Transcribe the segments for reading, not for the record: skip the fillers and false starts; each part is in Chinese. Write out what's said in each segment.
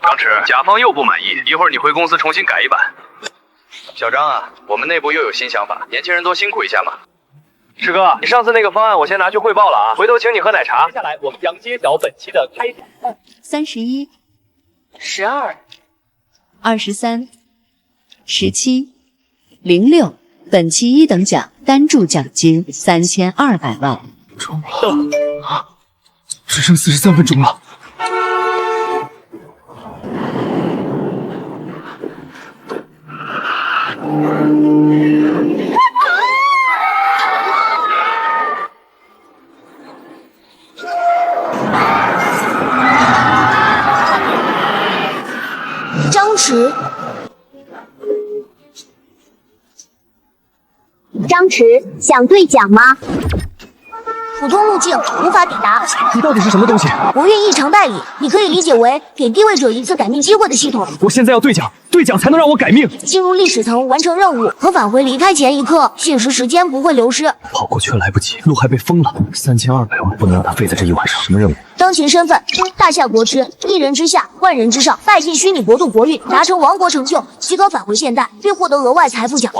张弛，甲方又不满意，一会儿你回公司重新改一版。小张啊，我们内部又有新想法，年轻人多辛苦一下嘛。师哥，你上次那个方案我先拿去汇报了啊，回头请你喝奶茶。接下来我们将揭晓本期的开奖。31、12、 23、17、06，本期1等奖单注奖金3200万。中了啊！只剩43分钟了。张弛，想兑奖吗？普通路径无法抵达。你到底是什么东西？国运异常代理，你可以理解为给地位者一次改命机会的系统。我现在要兑奖，兑奖才能让我改命。进入历史层完成任务和返回离开前一刻，现实时间不会流失。跑过去来不及，路还被封了。3200万，不能让他废在这一晚上。什么任务？当前身份：大夏国之，一人之下，万人之上，拜进虚拟国度国运，达成亡国成就，即可返回现代，并获得额外财富奖励。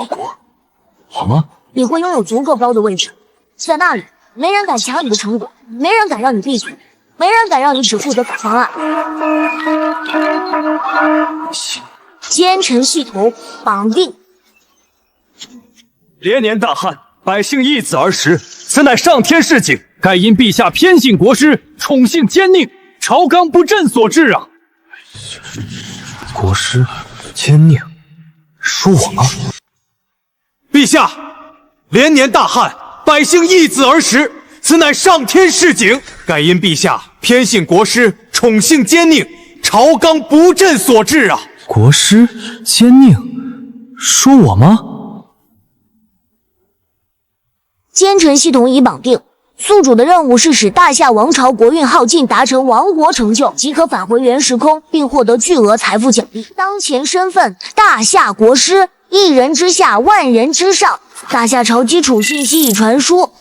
好吗？你会拥有足够高的位置，在那里，没人敢抢你的成果，没人敢让你闭嘴，没人敢让你只负责改方案。奸臣系统绑定。连年大旱，百姓易子而食，此乃上天示警，盖因陛下偏信国师，宠幸奸佞，朝纲不振所致啊！国师，奸佞，说我吗？陛下，连年大旱，百姓易子而食，此乃上天示警，盖因陛下偏信国师，宠幸奸佞，朝纲不振所致啊！国师，奸佞，说我吗？奸臣系统已绑定，宿主的任务是使大夏王朝国运耗尽，达成亡国成就，即可返回原时空，并获得巨额财富奖励。当前身份：大夏国师，一人之下，万人之上。大夏朝基础信息已传输。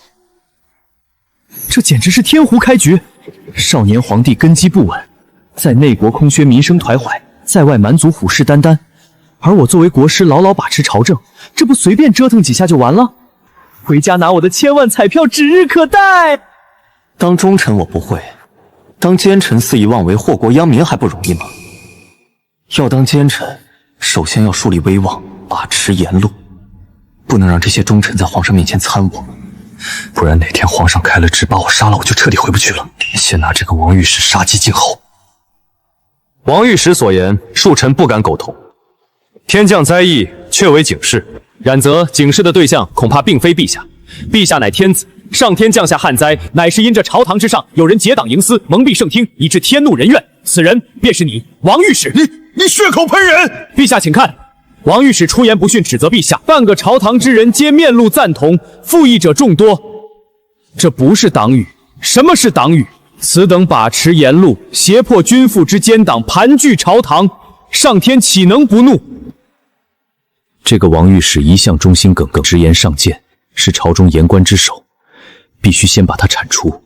这简直是天胡开局！少年皇帝根基不稳，在内国空缺民生徘徊，在外蛮族虎视眈眈，而我作为国师牢牢把持朝政，这不随便折腾几下就完了？回家拿我的1000万彩票指日可待。当忠臣我不会，当奸臣肆意妄为，祸国殃民还不容易吗？要当奸臣，首先要树立威望，把持言路，不能让这些忠臣在皇上面前参我，不然哪天皇上开了旨把我杀了，我就彻底回不去了。先拿这个王御史杀鸡儆猴。王御史所言，庶臣不敢苟同。天降灾异，确为警示，然则警示的对象恐怕并非陛下。陛下乃天子，上天降下旱灾，乃是因这朝堂之上有人结党营私，蒙蔽圣听，以致天怒人怨。此人便是你，王御史。你血口喷人！陛下请看，王御史出言不逊，指责陛下，半个朝堂之人皆面露赞同，附议者众多。这不是党羽。什么是党羽？此等把持言路，胁迫君父之奸党盘踞朝堂，上天岂能不怒？这个王御史一向忠心耿耿，直言上谏，是朝中言官之首，必须先把他铲除，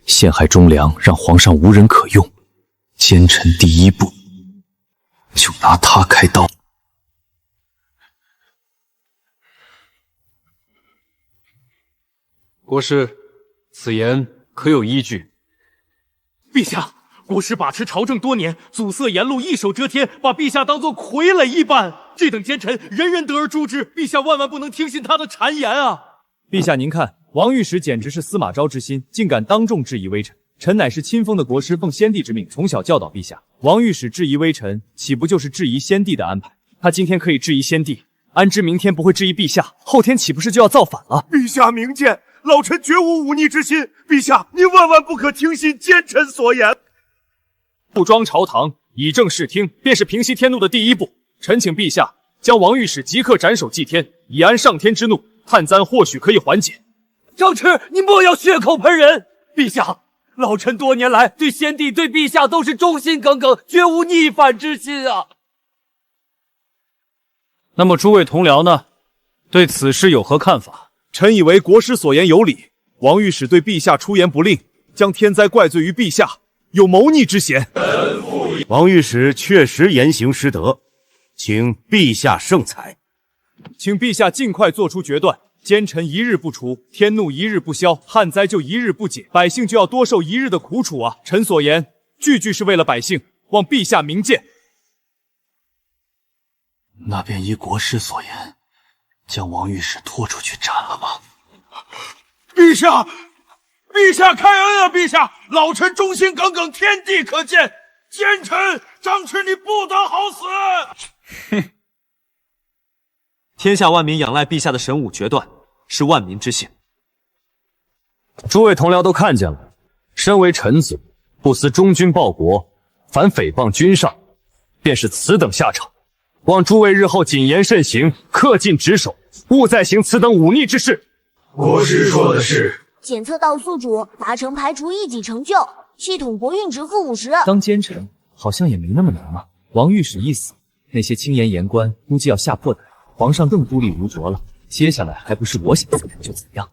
陷害忠良，让皇上无人可用。奸臣第一步，就拿他开刀。国师，此言可有依据？陛下，国师把持朝政多年，阻塞言路，一手遮天，把陛下当作傀儡一般。这等奸臣，人人得而诛之，陛下万万不能听信他的谗言啊！陛下您看，王御史简直是司马昭之心，竟敢当众质疑微臣。臣乃是亲封的国师，奉先帝之命，从小教导陛下。王御史质疑微臣，岂不就是质疑先帝的安排？他今天可以质疑先帝，安知明天不会质疑陛下？后天岂不是就要造反了？陛下明鉴，老臣绝无忤逆之心。陛下，您万万不可听信奸臣所言。布庄朝堂，以正视听，便是平息天怒的第一步。臣请陛下将王御史即刻斩首祭天，以安上天之怒。旱灾或许可以缓解。张弛，你莫要血口喷人！陛下，老臣多年来对先帝、对陛下都是忠心耿耿，绝无逆反之心啊！那么诸位同僚呢？对此事有何看法？臣以为国师所言有理，王御史对陛下出言不吝，将天灾怪罪于陛下，有谋逆之嫌。臣附王御史确实言行失德，请陛下圣裁。请陛下尽快做出决断。奸臣一日不除，天怒一日不消，旱灾就一日不解，百姓就要多受一日的苦楚啊！臣所言，句句是为了百姓，望陛下明鉴。那便依国师所言，将王御史拖出去斩了吧。陛下，陛下开恩啊！陛下，老臣忠心耿耿，天地可鉴。奸臣张弛，你不得好死！哼！天下万民仰赖陛下的神武决断，是万民之幸。诸位同僚都看见了，身为臣子，不思忠君报国，反诽谤君上，便是此等下场。望诸位日后谨言慎行，恪尽职守，勿再行此等忤逆之事。国师说的是。检测到宿主达成排除异己成就，系统国运值负50。当奸臣好像也没那么难嘛。王御史一死，那些轻言言官估计要吓破胆，皇上更孤立无着了。接下来还不是我想怎样就怎样。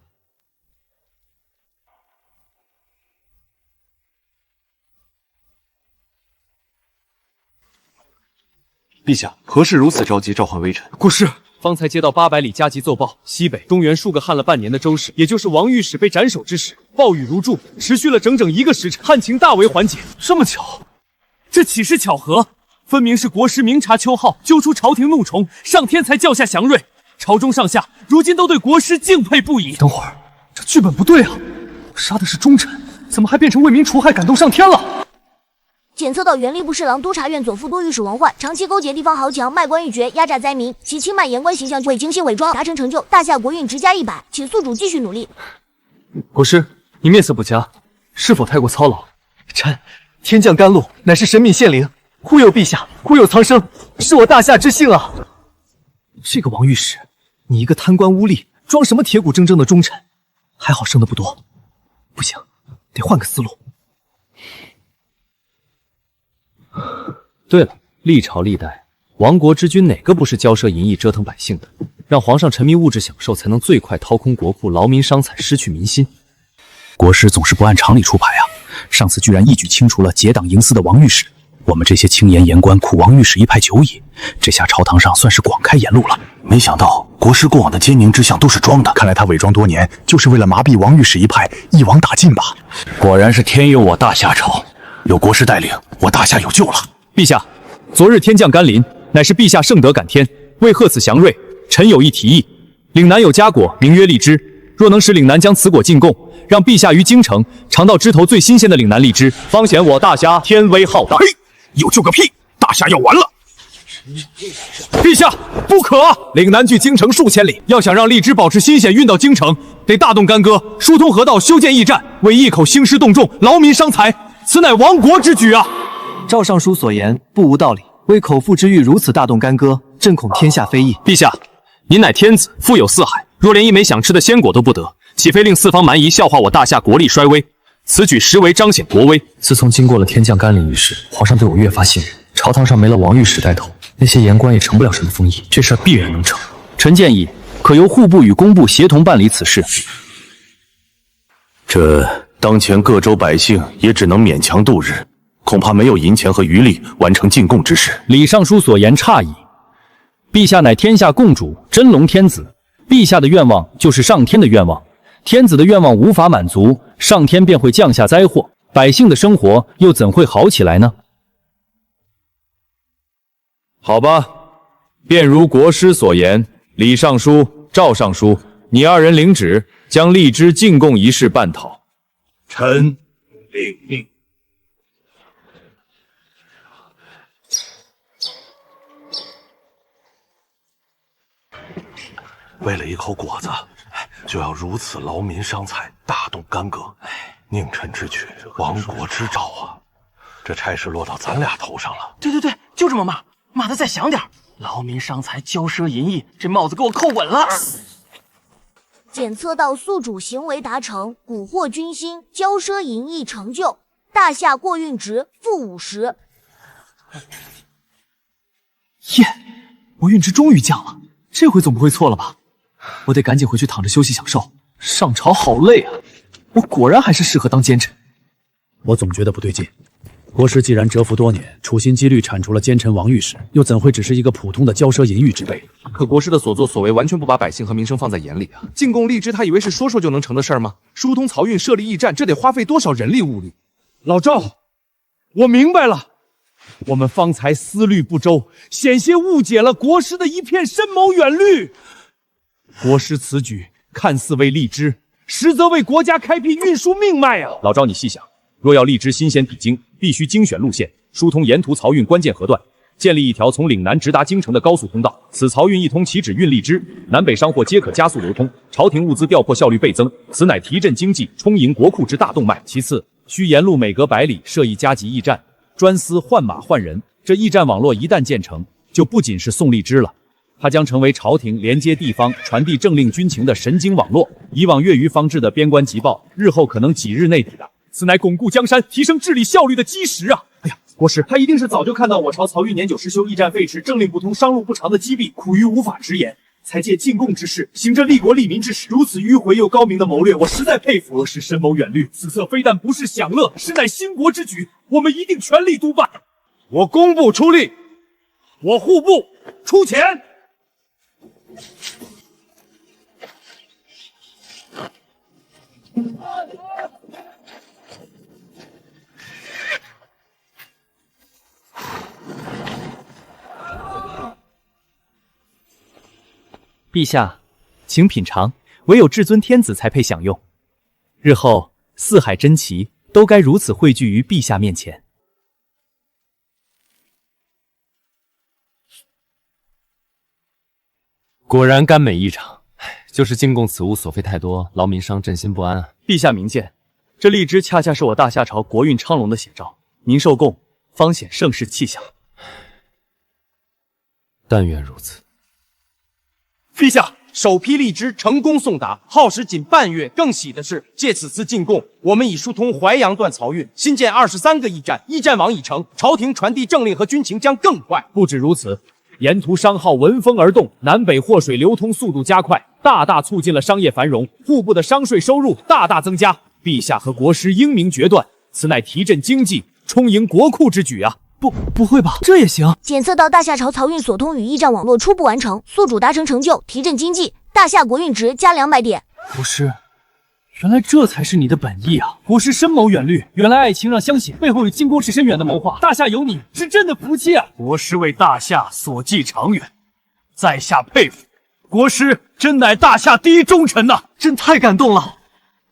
陛下何事如此着急召唤微臣？国师，方才接到800里加急奏报，西北中原数个旱了半年的州市，也就是王御史被斩首之时，暴雨如注，持续了整整1个时辰，旱情大为缓解。这么巧，这岂是巧合？分明是国师明察秋毫，揪出朝廷怒虫，上天才降下祥瑞。朝中上下如今都对国师敬佩不已。等会儿，这剧本不对啊！我杀的是忠臣，怎么还变成为民除害感动上天了？检测到原吏部侍郎督察院左副都御史王焕长期勾结地方豪强，卖官鬻爵，压榨灾民，其轻慢言官形象会精心伪装，达成成就，大夏国运直加100，请宿主继续努力。国师，你面色不佳，是否太过操劳？臣天降甘露，乃是神明献灵，护佑陛下，护佑苍生，是我大夏之幸啊！这个王御史，你一个贪官污吏，装什么铁骨铮铮的忠臣？还好生的不多，不行，得换个思路。对了，历朝历代，亡国之君哪个不是骄奢淫逸、折腾百姓的？让皇上沉迷物质享受，才能最快掏空国库，劳民伤财，失去民心。国师总是不按常理出牌啊！上次居然一举清除了结党营私的王御史，我们这些轻言言官苦王御史一派久矣，这下朝堂上算是广开言路了。没想到国师过往的奸佞之相都是装的，看来他伪装多年，就是为了麻痹王御史一派，一网打尽吧。果然是天佑我大夏朝，有国师带领，我大夏有救了。陛下，昨日天降甘霖，乃是陛下圣德感天，为贺此祥瑞，臣有一提议：岭南有佳果，名曰荔枝，若能使岭南将此果进贡，让陛下于京城尝到枝头最新鲜的岭南荔枝，方显我大夏天威浩大。嘿，有救个屁！大夏要完了！陛下，不可啊！岭南距京城数千里，要想让荔枝保持新鲜运到京城，得大动干戈，疏通河道，修建驿站，为一口兴师动众，劳民伤财，此乃亡国之举啊！赵尚书所言不无道理，为口腹之欲如此大动干戈，朕恐天下非议。陛下，您乃天子，富有四海，若连一枚想吃的鲜果都不得，岂非令四方蛮夷笑话我大夏国力衰微？此举实为彰显国威。自从经过了天降甘霖一事，皇上对我越发信任，朝堂上没了王御史带头，那些言官也成不了什么风议，这事必然能成。臣建议可由户部与工部协同办理此事。这当前各州百姓也只能勉强度日，恐怕没有银钱和余力完成进贡之事。李尚书所言差矣，陛下乃天下共主，真龙天子，陛下的愿望就是上天的愿望，天子的愿望无法满足，上天便会降下灾祸，百姓的生活又怎会好起来呢？好吧，便如国师所言，李尚书、赵尚书，你二人领旨，将荔枝进贡一事办讨。臣领命。为了一口果子，就要如此劳民伤财，大动干戈，佞臣之举，亡国之兆啊！这差事落到咱俩头上了。对，就这么骂，骂得再响点。劳民伤财，骄奢淫逸，这帽子给我扣稳了。检测到宿主行为达成，蛊惑军心，骄奢淫逸成就，大夏过运值负50。耶，我运值终于降了，这回总不会错了吧？我得赶紧回去躺着休息享受。上朝好累啊，我果然还是适合当奸臣。我总觉得不对劲，国师既然蛰伏多年，处心积虑铲除了奸臣王御史，又怎会只是一个普通的骄奢淫欲之辈？可国师的所作所为完全不把百姓和民生放在眼里啊！进贡荔枝，他以为是说说就能成的事儿吗？疏通漕运，设立驿站，这得花费多少人力物力？老赵，我明白了，我们方才思虑不周，险些误解了国师的一片深谋远虑。国师此举看似为荔枝，实则为国家开辟运输命脉啊！老赵，你细想，若要荔枝新鲜抵京，必须精选路线，疏通沿途漕运关键河段，建立一条从岭南直达京城的高速通道。此漕运一通，岂止运荔枝，南北商货皆可加速流通，朝廷物资调拨效率倍增，此乃提振经济、充盈国库之大动脉。其次，需沿路每隔100里设一加急驿站，专司换马换人。这驿站网络一旦建成，就不仅是送荔枝了，它将成为朝廷连接地方、传递政令军情的神经网络。以往越余方志的边关急报，日后可能几日内抵达。此乃巩固江山、提升治理效率的基石啊！哎呀，国师，他一定是早就看到我朝漕运年久失修、驿站废弛、政令不通、商路不长的积弊，苦于无法直言，才借进贡之势，行这利国利民之事。如此迂回又高明的谋略，我实在佩服。国师深谋远虑，此策非但不是享乐，实乃兴国之举，我们一定全力督办。我工部出力，我户部出钱。陛下，请品尝，唯有至尊天子才配享用。日后四海珍奇都该如此汇聚于陛下面前。果然甘美异常，就是进贡此物所费太多，劳民伤朕心不安啊。陛下明鉴，这荔枝恰恰是我大夏朝国运昌隆的写照，您受贡方显盛世气象。但愿如此。陛下，首批荔枝成功送达，耗时仅半月。更喜的是，借此次进贡，我们已疏通淮阳段漕运，新建23个驿站，驿站网已成，朝廷传递政令和军情将更快。不止如此，沿途商号闻风而动，南北货水流通速度加快，大大促进了商业繁荣，户部的商税收入大大增加。陛下和国师英明决断，此乃提振经济、充盈国库之举啊！不会吧，这也行？检测到大夏朝漕运所通与驿站网络初步完成，宿主达成成就，提振经济，大夏国运值加200点。国师，原来这才是你的本意啊！国师深谋远虑，原来爱情让相写，背后有进攻是深远的谋划。大夏有你，是朕的福气啊！国师为大夏所寄长远，在下佩服。国师真乃大夏第一忠臣呐！朕太感动了。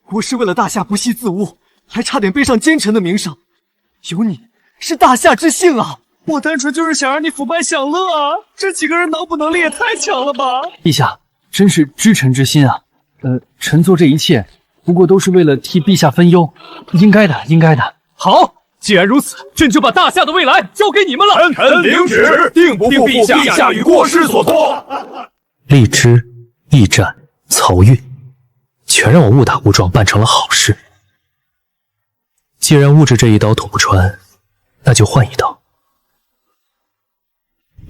国师为了大夏不惜自污，还差点背上奸臣的名声。有你是大夏之幸啊！我单纯就是想让你腐败享乐啊！这几个人脑补能力也太强了吧！陛下真是知臣之心啊！臣做这一切不过都是为了替陛下分忧，应该的，应该的。好，既然如此，朕就把大夏的未来交给你们了。臣领旨，定不负陛下与国师所托。荔枝、驿站、漕运，全让我误打误撞办成了好事。既然物质这一刀捅不穿，那就换一刀。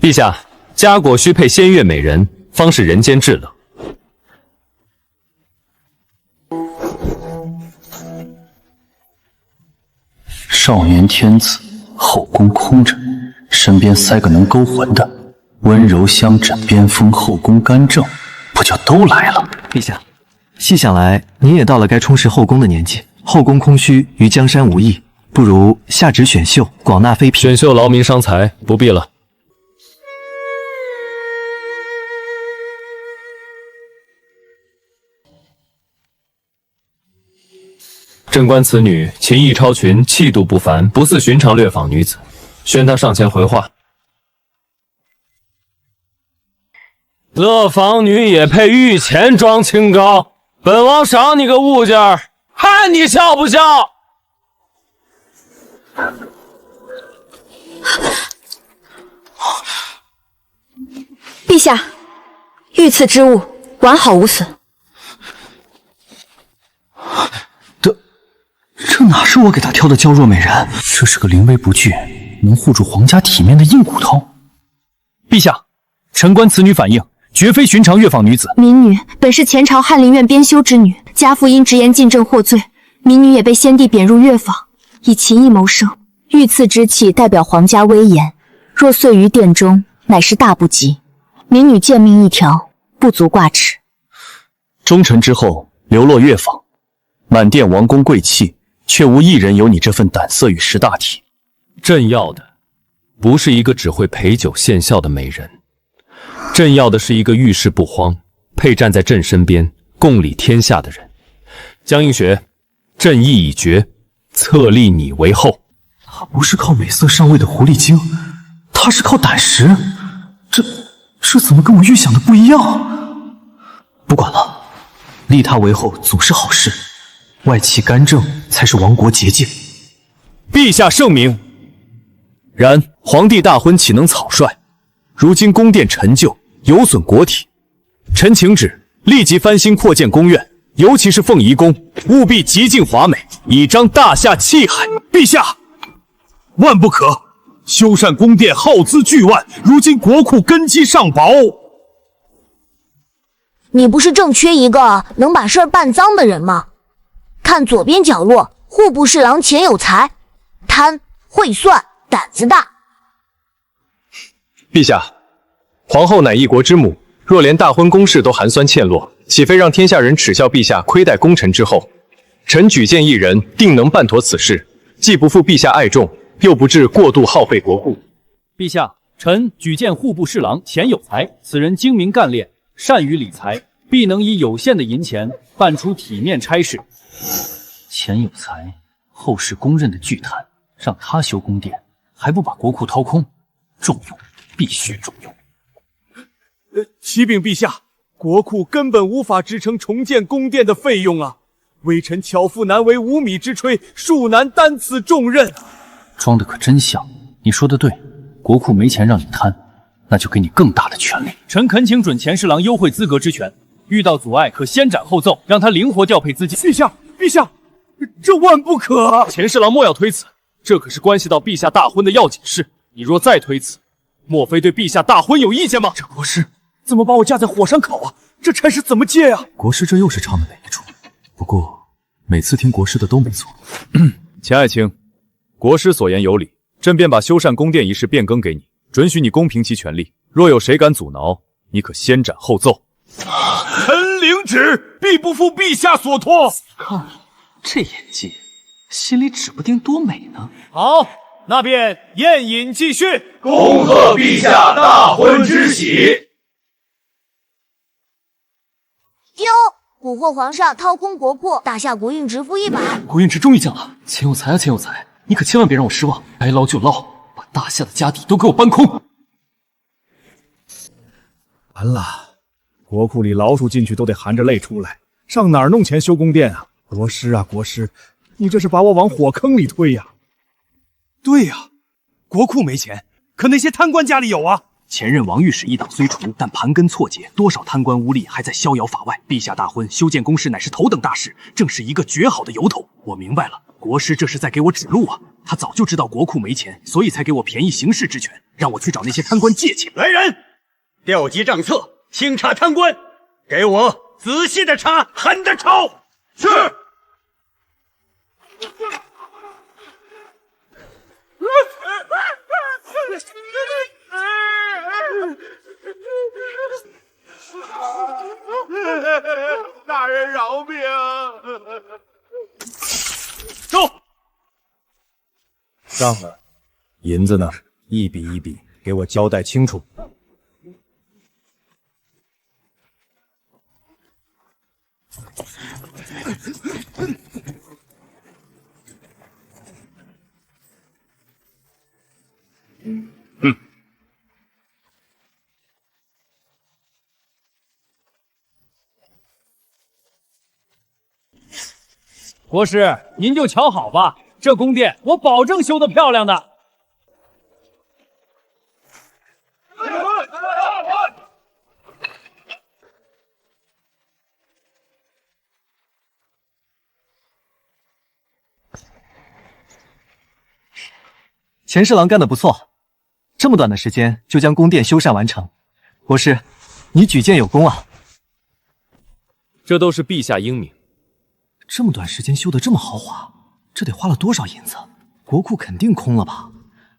陛下，家国需配仙乐美人，方是人间至乐。少年天子，后宫空着，身边塞个能勾魂的，温柔乡枕边风，后宫干政，不就都来了？陛下，细想来，您也到了该充实后宫的年纪，后宫空虚，于江山无益，不如下旨选秀，广纳妃嫔。选秀劳民伤财，不必了。朕观此女琴艺超群，气度不凡，不似寻常掠访女子，宣她上前回话。乐坊女也配御前装清高？本王赏你个物件儿，看你笑不笑？陛下，御赐之物完好无损。这哪是我给他挑的娇弱美人？这是个临危不惧、能护住皇家体面的硬骨头。陛下，臣观此女反应绝非寻常乐坊女子。民女本是前朝翰林院编修之女，家父因直言进政获罪，民女也被先帝贬入乐坊，以琴艺谋生。御赐之气代表皇家威严，若碎于殿中，乃是大不吉。民女贱命一条，不足挂齿。忠臣之后，流落乐坊，满殿王公贵戚，却无一人有你这份胆色与识大体。朕要的不是一个只会陪酒献笑的美人，朕要的是一个遇事不慌，配站在朕身边，共理天下的人。江映雪，朕意已决，册立你为后。他不是靠美色上位的狐狸精，他是靠胆识。这怎么跟我预想的不一样？不管了，立他为后总是好事，外戚干政才是亡国捷径。陛下圣明。然皇帝大婚岂能草率？如今宫殿陈旧，有损国体。臣请旨，立即翻新扩建宫苑，尤其是凤仪宫，务必极尽华美，以彰大夏气海。陛下，万不可！修缮宫殿耗资巨万，如今国库根基尚薄。你不是正缺一个能把事儿办脏的人吗？看左边角落，户部侍郎钱有才，贪会算，胆子大。陛下，皇后乃一国之母，若连大婚公事都寒酸欠落，岂非让天下人耻笑陛下亏待功臣之后？臣举荐一人，定能办妥此事，既不负陛下爱重，又不致过度耗费国库。陛下，臣举荐户部侍郎钱有才，此人精明干练，善于理财，必能以有限的银钱办出体面差事。钱有才，后世公认的巨贪，让他修宫殿，还不把国库掏空？重用，必须重用。启禀陛下，国库根本无法支撑重建宫殿的费用啊！微臣巧妇难为无米之炊，恕难担此重任。装的可真像。你说的对，国库没钱让你贪，那就给你更大的权力。臣恳请准钱侍郎优惠资格之权，遇到阻碍可先斩后奏，让他灵活调配资金。陛下，这万不可！钱侍郎莫要推辞，这可是关系到陛下大婚的要紧事。你若再推辞，莫非对陛下大婚有意见吗？这国师怎么把我架在火上烤啊？这差事怎么借啊？国师这又是唱的哪一出？不过每次听国师的都没错。钱爱卿，国师所言有理，朕便把修缮宫殿一事变更给你，准许你公凭其权利。若有谁敢阻挠，你可先斩后奏。臣领旨，必不负陛下所托。看这演技，心里指不定多美呢。好，那便宴饮继续，恭贺陛下大婚之喜。哟，蛊惑皇上掏空国库，大夏国运直负100。国运值终于降了，钱有才啊，钱有才，你可千万别让我失望，该捞就捞，把大夏的家底都给我搬空。完了，国库里老鼠进去都得含着泪出来，上哪儿弄钱修宫殿啊？国师啊，国师，你这是把我往火坑里推呀！对呀，国库没钱，可那些贪官家里有啊。前任王御史一党虽除，但盘根错节，多少贪官污吏还在逍遥法外。陛下大婚，修建宫室乃是头等大事，正是一个绝好的由头。我明白了，国师这是在给我指路啊！他早就知道国库没钱，所以才给我便宜行事之权，让我去找那些贪官借钱。来人，调集账册，清查贪官，给我仔细的查，狠的抄。是。大人饶命！走。账呢？银子呢？一笔一笔给我交代清楚。国师，您就瞧好吧，这宫殿我保证修得漂亮的。钱侍郎干得不错，这么短的时间就将宫殿修缮完成，国师，你举荐有功啊！这都是陛下英明。这么短时间修得这么豪华，这得花了多少银子？国库肯定空了吧？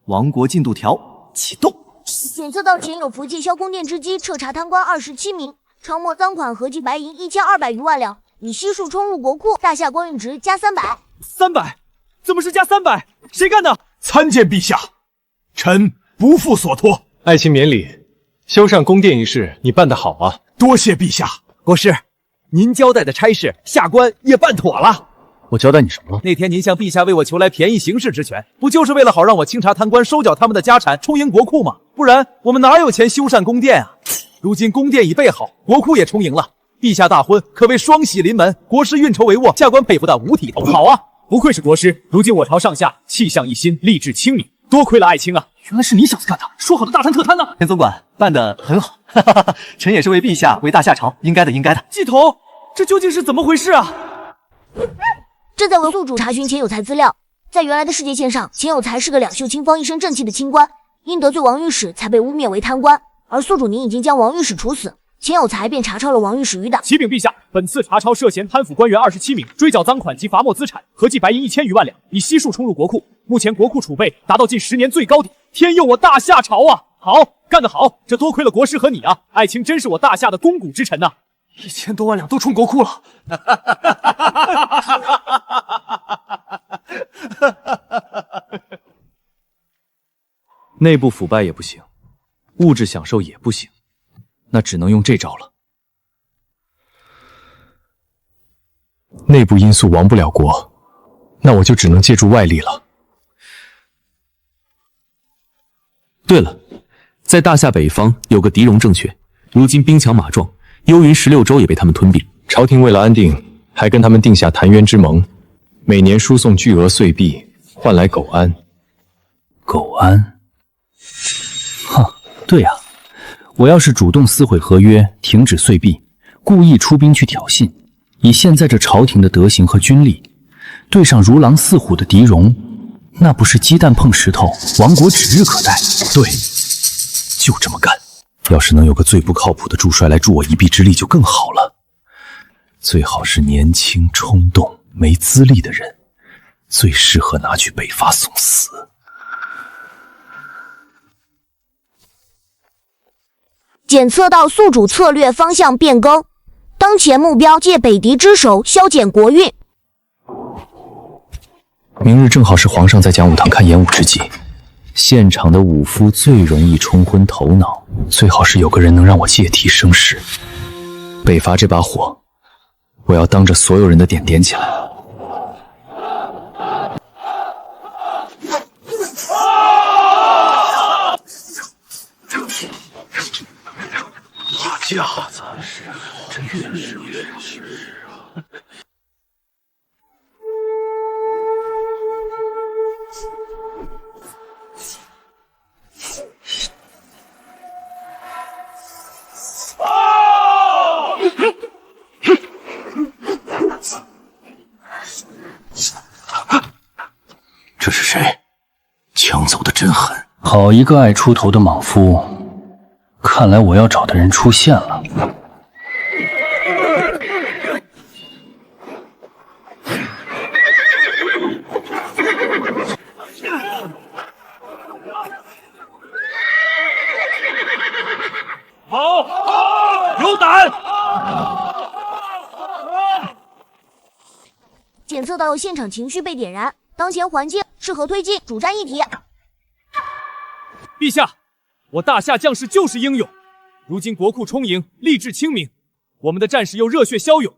王国进度条启动。检测到前有福建萧宫殿之机彻查贪官27名，超没赃款合计白银1200余万两，已悉数冲入国库，大夏光运值加300。300？怎么是加300？谁干的？参见陛下，臣不负所托。爱卿免礼，修缮宫殿一事你办得好啊！多谢陛下。国师，您交代的差事，下官也办妥了。我交代你什么了？那天您向陛下为我求来便宜行事之权，不就是为了好让我清查贪官，收缴他们的家产，充盈国库吗？不然我们哪有钱修缮宫殿啊？如今宫殿已备好，国库也充盈了，陛下大婚可谓双喜临门，国师运筹帷幄，下官佩服的五体投地。好啊，不愧是国师，如今我朝上下气象一新，吏治清明，多亏了爱卿啊！原来是你小子干的，说好的大贪特贪呢？田总管办得很好，哈哈哈！臣也是为陛下，为大夏朝，应该的，应该的。季头，这究竟是怎么回事啊？正在为宿主查询钱有才资料，在原来的世界线上，钱有才是个两袖清风、一身正气的清官，因得罪王御史才被污蔑为贪官，而宿主您已经将王御史处死，钱有才便查抄了王御史余党。启禀陛下，本次查抄涉嫌贪腐官员27名，追缴赃款及罚没资产，合计白银1000余万两，已悉数冲入国库。目前国库储备达到近10年最高点，天佑我大夏朝啊！好，干得好！这多亏了国师和你啊，爱卿真是我大夏的肱骨之臣呐！1000多万两都冲国库了。内部腐败也不行，物质享受也不行，那只能用这招了。内部因素亡不了国，那我就只能借助外力了。对了，在大夏北方有个狄戎政权，如今兵强马壮，幽云16州也被他们吞并。朝廷为了安定，还跟他们定下澶渊之盟，每年输送巨额岁币，换来苟安。苟安？哈，对啊，我要是主动撕毁合约，停止岁币，故意出兵去挑衅，以现在这朝廷的德行和军力，对上如狼似虎的狄戎，那不是鸡蛋碰石头，亡国指日可待。对，就这么干。要是能有个最不靠谱的主帅来助我一臂之力就更好了，最好是年轻冲动没资历的人，最适合拿去北伐送死。检测到宿主策略方向变更，当前目标借北狄之手削减国运。明日正好是皇上在讲武堂看演武之际，现场的武夫最容易冲昏头脑，最好是有个人能让我借题生事。北伐这把火，我要当着所有人的点点起来。好架子，这越是越是啊！这是谁？抢走的真狠！好一个爱出头的莽夫！看来我要找的人出现了。好，有胆！检测到现场情绪被点燃，当前环境适合推进主战议题。陛下，我大夏将士就是英勇，如今国库充盈，吏治清明，我们的战士又热血骁勇，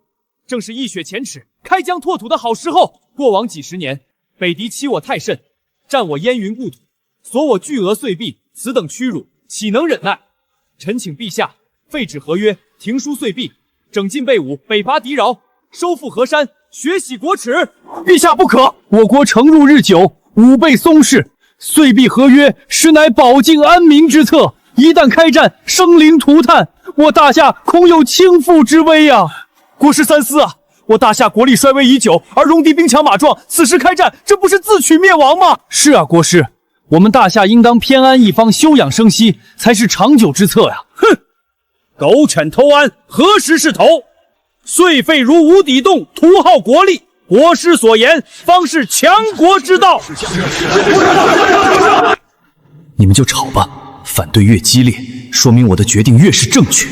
正是一雪前耻，开疆拓土的好时候。过往几十年，北狄欺我太甚，占我燕云故土，索我巨额岁币，此等屈辱，岂能忍耐？臣请陛下废止合约，停输岁币，整进备武，北伐狄饶，收复河山，雪洗国耻。陛下不可！我国承入日久，武备松弛，岁币合约实乃保境安民之策。一旦开战，生灵涂炭，我大夏恐有倾覆之危啊！国师三思啊！我大夏国力衰微已久，而戎狄兵强马壮，此时开战，这不是自取灭亡吗？是啊，国师，我们大夏应当偏安一方，休养生息，才是长久之策呀！哼，狗犬偷安，何时是头？岁费如无底洞，徒耗国力。国师所言方是强国之道。你们就吵吧，反对越激烈，说明我的决定越是正确。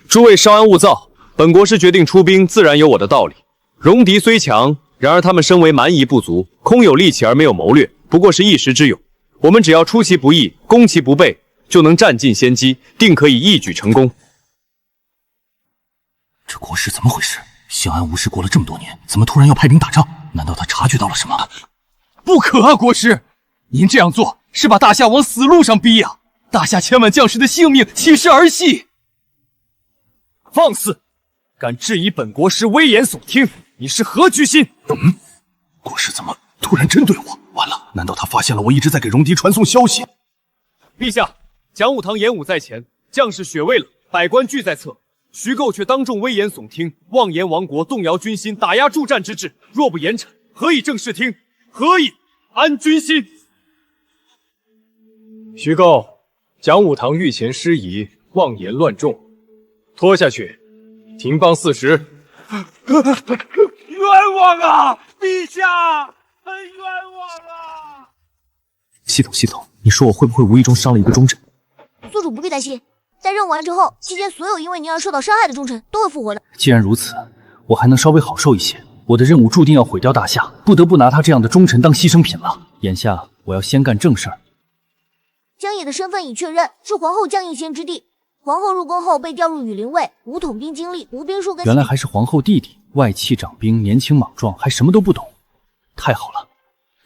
诸位稍安勿躁，本国师决定出兵，自然有我的道理。戎狄虽强，然而他们身为蛮夷部族，空有力气而没有谋略，不过是一时之勇。我们只要出其不意，攻其不备，就能占尽先机，定可以一举成功。这国师怎么回事？相安无事过了这么多年，怎么突然要派兵打仗？难道他察觉到了什么？不可啊，国师！您这样做是把大夏往死路上逼呀！大夏千万将士的性命岂是儿戏？放肆！敢质疑本国师危言耸听，你是何居心？国师怎么突然针对我？完了，难道他发现了我一直在给戎狄传送消息？陛下，讲武堂演武在前，将士血未冷，百官俱在侧。徐构却当众危言耸听，妄言亡国，动摇军心，打压助战之志。若不严惩，何以正视听？何以安军心？徐构，讲武堂御前失仪，妄言乱众，拖下去，停棒40。冤枉啊！陛下，很冤枉啊！系统，你说我会不会无意中伤了一个忠臣？宿主不必担心，在任务完成后，期间所有因为您而受到伤害的忠臣都会复活的。既然如此，我还能稍微好受一些。我的任务注定要毁掉大夏，不得不拿他这样的忠臣当牺牲品了。眼下我要先干正事儿。江野的身份已确认，是皇后江应贤之弟。皇后入宫后被调入羽林卫，无统兵经历，无兵术跟。原来还是皇后弟弟，外戚掌兵，年轻莽撞，还什么都不懂。太好了，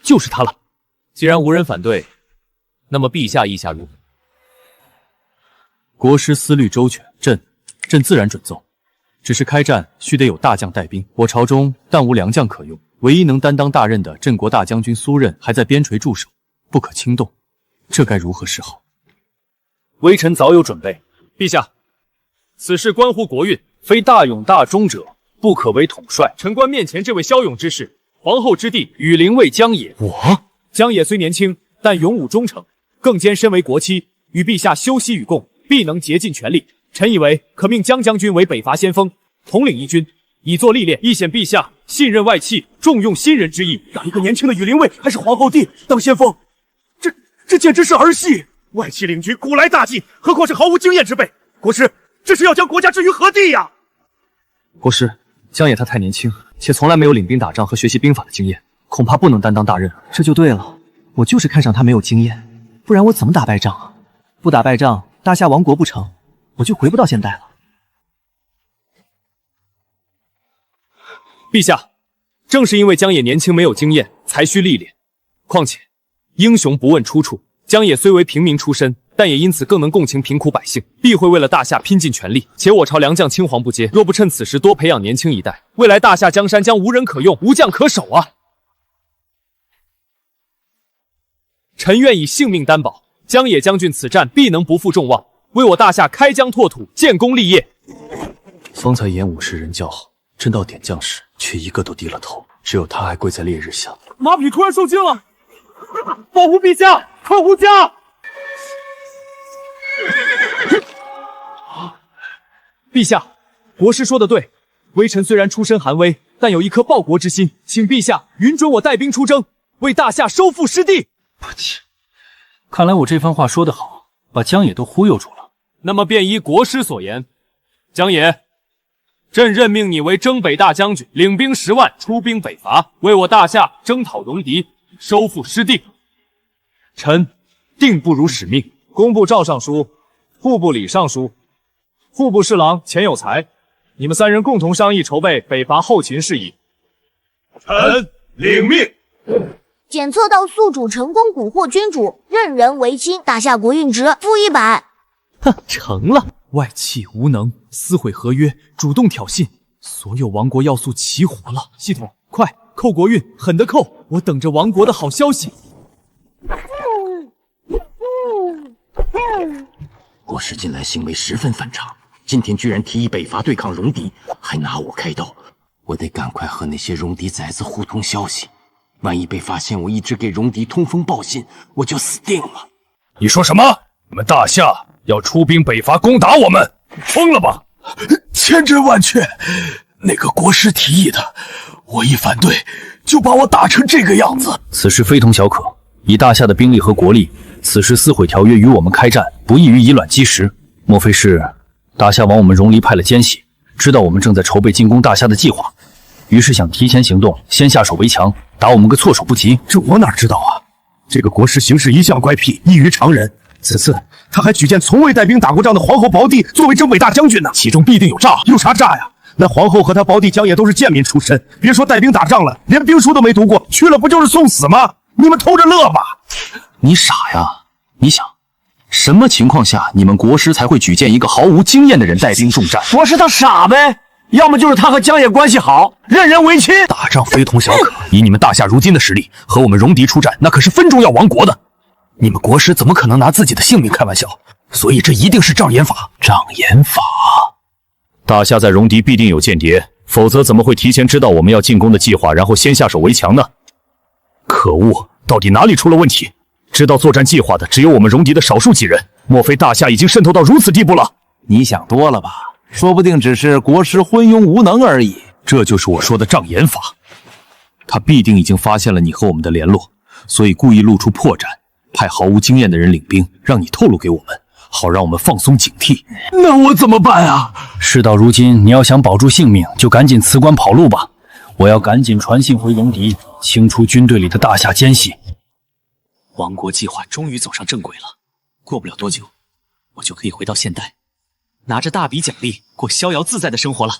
就是他了。既然无人反对，那么陛下意下如何？国师思虑周全，朕自然准奏。只是开战须得有大将带兵，我朝中但无良将可用，唯一能担当大任的镇国大将军苏任还在边陲驻守，不可轻动。这该如何是好？微臣早有准备。陛下，此事关乎国运，非大勇大忠者，不可为统帅。臣观面前这位骁勇之士，皇后之弟羽林卫江野。江野虽年轻，但勇武忠诚，更兼身为国戚，与陛下休戚与共，必能竭尽全力。臣以为可命江将军为北伐先锋，统领一军，以作历练，亦显陛下信任外戚，重用新人之意。让一个年轻的羽林卫还是皇后弟当先锋，这简直是儿戏！外戚领军古来大忌，何况是毫无经验之辈？国师，这是要将国家置于何地呀？国师，江野他太年轻，且从来没有领兵打仗和学习兵法的经验，恐怕不能担当大任。这就对了，我就是看上他没有经验，不然我怎么打败仗啊？不打败仗，大夏亡国不成，我就回不到现代了。陛下，正是因为江野年轻没有经验，才需历练。况且英雄不问出处，江野虽为平民出身，但也因此更能共情贫苦百姓，必会为了大夏拼尽全力。且我朝良将青黄不接，若不趁此时多培养年轻一代，未来大夏江山将无人可用，无将可守啊！臣愿以性命担保，江野将军此战必能不负众望，为我大夏开疆拓土，建功立业。方才演武时人叫好，真到点将时，却一个都低了头，只有他还跪在烈日下。马匹突然受惊了，保护陛下，快护驾！陛下，国师说的对，微臣虽然出身寒微，但有一颗报国之心，请陛下允准我带兵出征，为大夏收复失地。看来我这番话说得好，把江野都忽悠住了。那么便依国师所言，江野，朕任命你为征北大将军，领兵10万，出兵北伐，为我大夏征讨戎狄，收复失地。臣定不辱使命。工部赵尚书、户部李尚书、户部侍郎钱有才，你们3人共同商议筹备北伐后勤事宜。臣领命。检测到宿主成功蛊惑君主，任人为卿，大夏国运值负100。哼，成了。外戚无能，撕毁合约，主动挑衅，所有亡国要素齐活了。系统，快扣国运，狠的扣！我等着亡国的好消息。国师近来行为十分反常，今天居然提议北伐对抗戎狄，还拿我开刀。我得赶快和那些戎狄崽子互通消息，万一被发现我一直给戎狄通风报信，我就死定了。你说什么？你们大夏要出兵北伐攻打我们？疯了吧！千真万确，那个国师提议的，我一反对，就把我打成这个样子。此事非同小可，以大夏的兵力和国力，此时撕毁条约与我们开战，不异于以卵击石。莫非是大夏往我们戎狄派了奸细，知道我们正在筹备进攻大夏的计划，于是想提前行动，先下手为强，打我们个措手不及？这我哪知道啊！这个国师行事一向乖僻，异于常人。此次他还举荐从未带兵打过仗的皇后胞弟作为征北大将军呢，其中必定有诈。有啥诈呀？那皇后和他胞弟江野都是贱民出身，别说带兵打仗了，连兵书都没读过，去了不就是送死吗？你们偷着乐吧！你傻呀？你想，什么情况下你们国师才会举荐一个毫无经验的人带兵送战？国师他傻呗，要么就是他和江野关系好，任人唯亲。打仗非同小可，以你们大夏如今的实力，和我们戎狄出战，那可是分钟要亡国的。你们国师怎么可能拿自己的性命开玩笑？所以这一定是障眼法。障眼法？大夏在戎狄必定有间谍，否则怎么会提前知道我们要进攻的计划，然后先下手为强呢？可恶，到底哪里出了问题？知道作战计划的只有我们戎狄的少数几人，莫非大夏已经渗透到如此地步了？你想多了吧？说不定只是国师昏庸无能而已。这就是我说的障眼法。他必定已经发现了你和我们的联络，所以故意露出破绽，派毫无经验的人领兵，让你透露给我们，好让我们放松警惕。那我怎么办啊？事到如今，你要想保住性命，就赶紧辞官跑路吧。我要赶紧传信回戎狄，清除军队里的大夏奸细。亡国计划终于走上正轨了，过不了多久，我就可以回到现代，拿着大笔奖励过逍遥自在的生活了。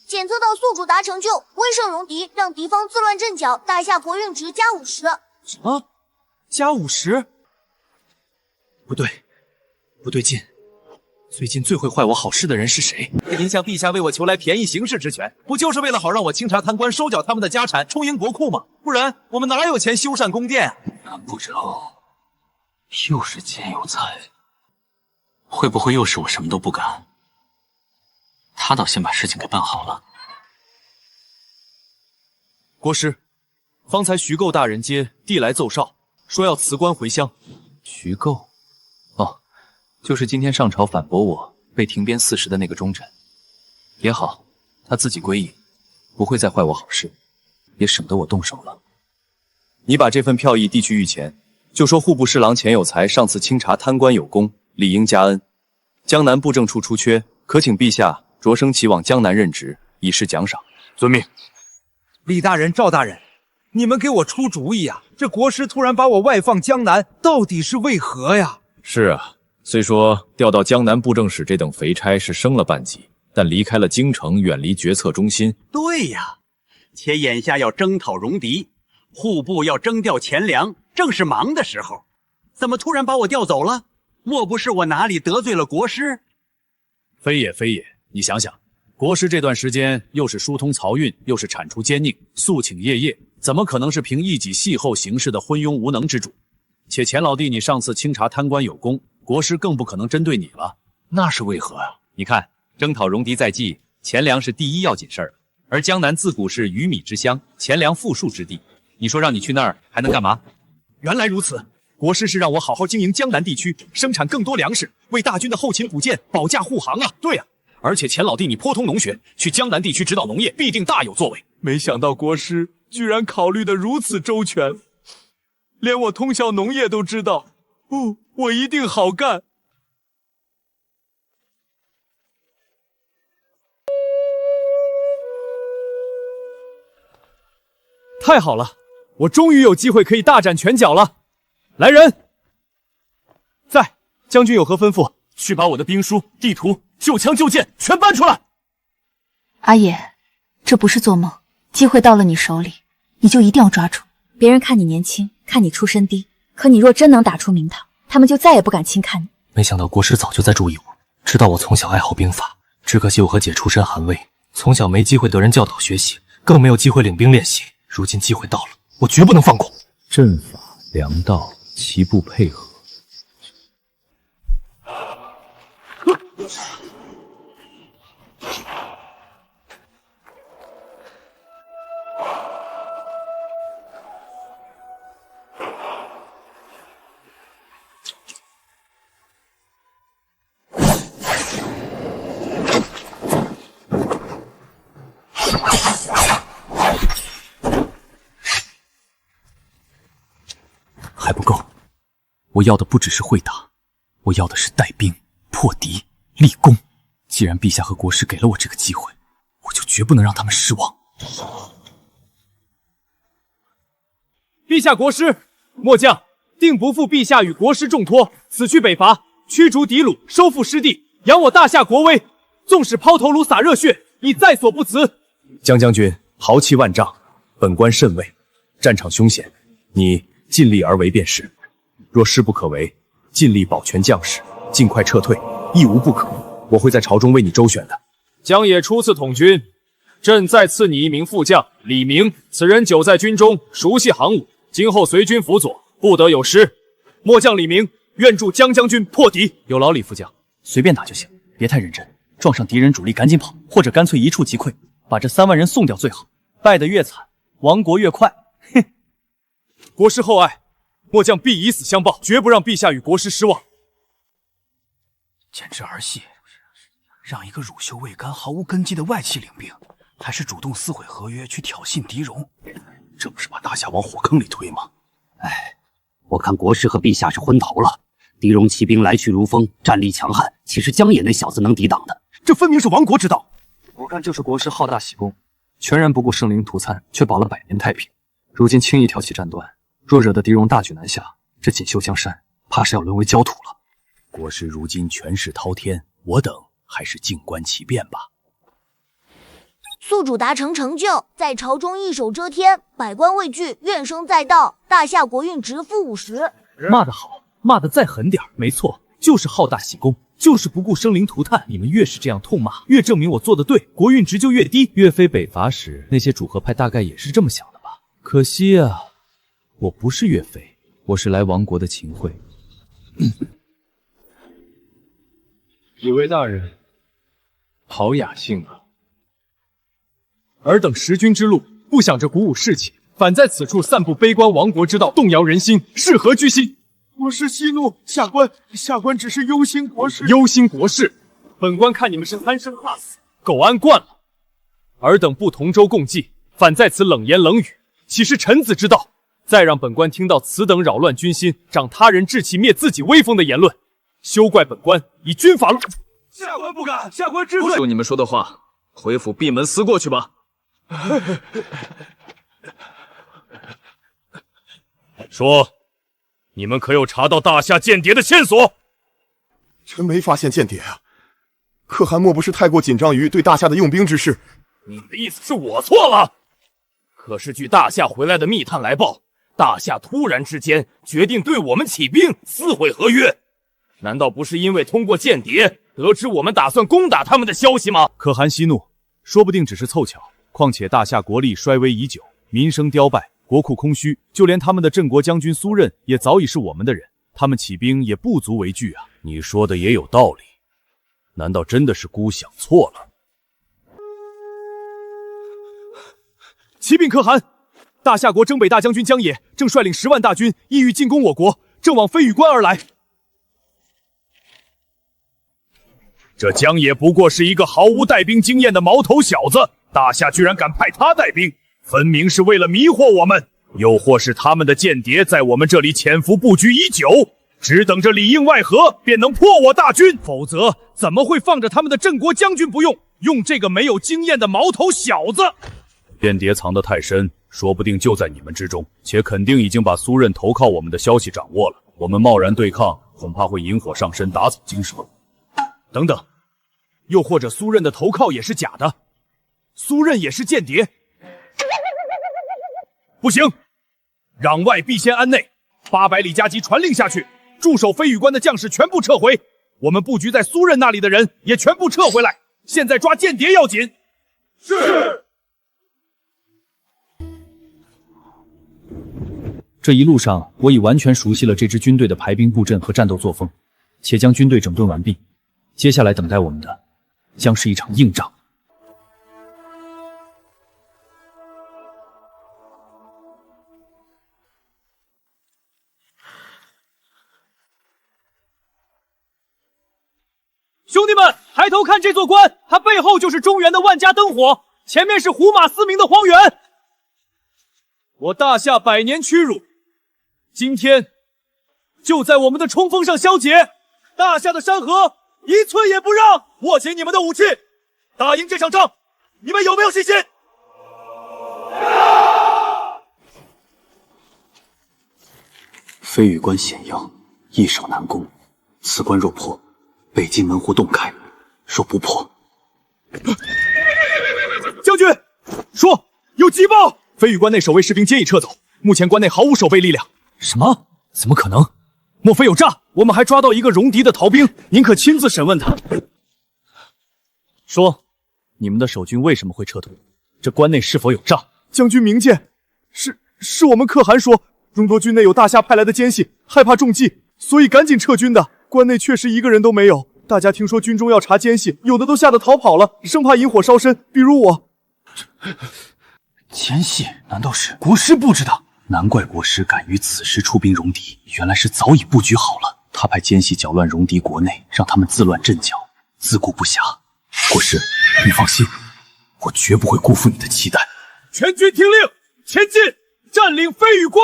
检测到宿主达成就，威慑戎狄，让敌方自乱阵脚，大夏国运值加50。什么？加50？不对，不对劲！最近最会坏我好事的人是谁？您向陛下为我求来便宜行事之权，不就是为了好让我清查贪官，收缴他们的家产，充盈国库吗？不然我们哪有钱修缮宫殿啊？难不成又是奸有才？会不会又是我什么都不敢？他倒先把事情给办好了。国师，方才徐构大人接递来奏哨，说要辞官回乡。徐构？哦，就是今天上朝反驳我被停鞭40的那个忠臣。也好，他自己归隐，不会再坏我好事，也省得我动手了。你把这份票议递去御前，就说户部侍郎钱有才上次清查贪官有功，理应加恩。江南布政处出缺，可请陛下擢升其往江南任职，以示奖赏。遵命。李大人、赵大人，你们给我出主意啊！这国师突然把我外放江南，到底是为何呀？是啊，虽说调到江南布政使这等肥差是升了半级，但离开了京城，远离决策中心。对呀，且眼下要征讨戎狄，户部要征调钱粮，正是忙的时候，怎么突然把我调走了？莫不是我哪里得罪了国师？非也非也，你想想，国师这段时间又是疏通漕运，又是铲除奸佞，肃请夜夜，怎么可能是凭一己戏后行事的昏庸无能之主？且钱老弟，你上次清查贪官有功，国师更不可能针对你了。那是为何啊？你看，征讨戎狄在即，钱粮是第一要紧事儿，而江南自古是鱼米之乡，钱粮富庶之地，你说让你去那儿还能干嘛？原来如此，国师是让我好好经营江南地区，生产更多粮食，为大军的后勤补建保驾护航啊！对啊，而且钱老弟你颇通农学，去江南地区指导农业，必定大有作为。没想到国师居然考虑得如此周全，连我通晓农业都知道。我一定好干。太好了，我终于有机会可以大展拳脚了。来人，在，将军有何吩咐？去把我的兵书、地图、旧枪旧剑全搬出来。阿野，这不是做梦，机会到了你手里，你就一定要抓住。别人看你年轻，看你出身低，可你若真能打出名堂，他们就再也不敢轻看你。没想到国师早就在注意我，知道我从小爱好兵法，只可惜我和姐出身寒微，从小没机会得人教导学习，更没有机会领兵练习。如今机会到了，我绝不能放过。阵法、粮道、齐步配合。不够，我要的不只是会打，我要的是带兵破敌立功。既然陛下和国师给了我这个机会，我就绝不能让他们失望。陛下国师，末将定不负陛下与国师重托，此去北伐，驱逐敌虏，收复失地，扬我大夏国威。纵使抛头颅洒热血，亦在所不辞。江将军豪气万丈，本官甚慰。战场凶险，你尽力而为便是。若事不可为，尽力保全将士，尽快撤退，亦无不可。我会在朝中为你周旋的。江野初次统军，朕再赐你一名副将李明，此人久在军中，熟悉行伍，今后随军辅佐，不得有失。末将李明愿助江将军破敌。有劳李副将，随便打就行，别太认真。撞上敌人主力赶紧跑，或者干脆一触即溃，把这3万人送掉最好。败得越惨，亡国越快。哼！国师厚爱，末将必以死相报，绝不让陛下与国师失望。简直儿戏！让一个乳臭未干、毫无根基的外戚领兵，还是主动撕毁合约去挑衅狄戎，这不是把大夏往火坑里推吗？哎，我看国师和陛下是昏头了。狄戎骑兵来去如风，战力强悍，岂是江野那小子能抵挡的？这分明是亡国之道。我看就是国师好大喜功，全然不顾生灵涂炭，却保了百年太平。如今轻易挑起战端，若惹得狄戎大举南下，这锦绣江山怕是要沦为焦土了。国师如今权势滔天，我等还是静观其变吧。宿主达成成就，在朝中一手遮天，百官畏惧，怨声载道，大夏国运直负50。骂得好，骂得再狠点，没错，就是好大喜功，就是不顾生灵涂炭。你们越是这样痛骂，越证明我做得对，国运值就越低。岳飞北伐时，那些主和派大概也是这么想的吧？可惜啊，我不是岳飞，我是来亡国的秦桧。几位大人，好雅兴啊！尔等识君之路，不想着鼓舞士气，反在此处散布悲观亡国之道，动摇人心，是何居心？国师息怒，下官只是忧心国师。忧心国事，本官看你们是贪生怕死，苟安惯了。尔等不同舟共济，反在此冷言冷语，岂是臣子之道？再让本官听到此等扰乱军心、长他人志气、灭自己威风的言论，休怪本官以军法论。下官不敢，下官知罪。就你们说的话，回府闭门思过去吧。说，你们可有查到大夏间谍的线索？臣没发现间谍啊。可汗莫不是太过紧张于对大夏的用兵之事？你的意思是我错了？可是据大夏回来的密探来报，大夏突然之间决定对我们起兵，撕毁合约。难道不是因为通过间谍得知我们打算攻打他们的消息吗？可汗息怒，说不定只是凑巧。况且大夏国力衰微已久，民生凋败，国库空虚，就连他们的镇国将军苏任也早已是我们的人，他们起兵也不足为惧啊。你说的也有道理，难道真的是孤想错了？启禀可汗，大夏国征北大将军江野正率领10万大军，意欲进攻我国，正往飞羽关而来。这江野不过是一个毫无带兵经验的毛头小子，大夏居然敢派他带兵，分明是为了迷惑我们，又或是他们的间谍在我们这里潜伏布局已久，只等着里应外合便能破我大军，否则怎么会放着他们的镇国将军不用，用这个没有经验的毛头小子？间谍藏得太深，说不定就在你们之中，且肯定已经把苏任投靠我们的消息掌握了，我们贸然对抗，恐怕会引火上身，打草惊蛇。等等，又或者苏任的投靠也是假的，苏任也是间谍。不行，攘外必先安内，800里加急传令下去，驻守飞羽关的将士全部撤回，我们布局在苏任那里的人也全部撤回来，现在抓间谍要紧。是。这一路上，我已完全熟悉了这支军队的排兵布阵和战斗作风，且将军队整顿完毕。接下来等待我们的将是一场硬仗。兄弟们，抬头看这座关，它背后就是中原的万家灯火，前面是虎马嘶鸣的荒原。我大夏100年屈辱，今天就在我们的冲锋上消解。大夏的山河一寸也不让！握紧你们的武器，打赢这场仗，你们有没有信心？飞羽关险要，易守难攻。此关若破，北京门户洞开；若不破，将军，说有急报，飞羽关内守卫士兵皆已撤走，目前关内毫无守备力量。什么？怎么可能？莫非有诈？我们还抓到一个戎狄的逃兵，您可亲自审问他。说，你们的守军为什么会撤退？这关内是否有诈？将军明鉴，是我们可汗说，戎夺军内有大夏派来的奸细，害怕中计，所以赶紧撤军的。关内确实一个人都没有。大家听说军中要查奸细，有的都吓得逃跑了，生怕引火烧身。比如我。奸细难道是国师布置的？难怪国师敢于此时出兵戎狄，原来是早已布局好了。他派奸细搅乱戎狄国内，让他们自乱阵脚，自顾不暇。国师，你放心，我绝不会辜负你的期待。全军听令，前进，占领飞羽关！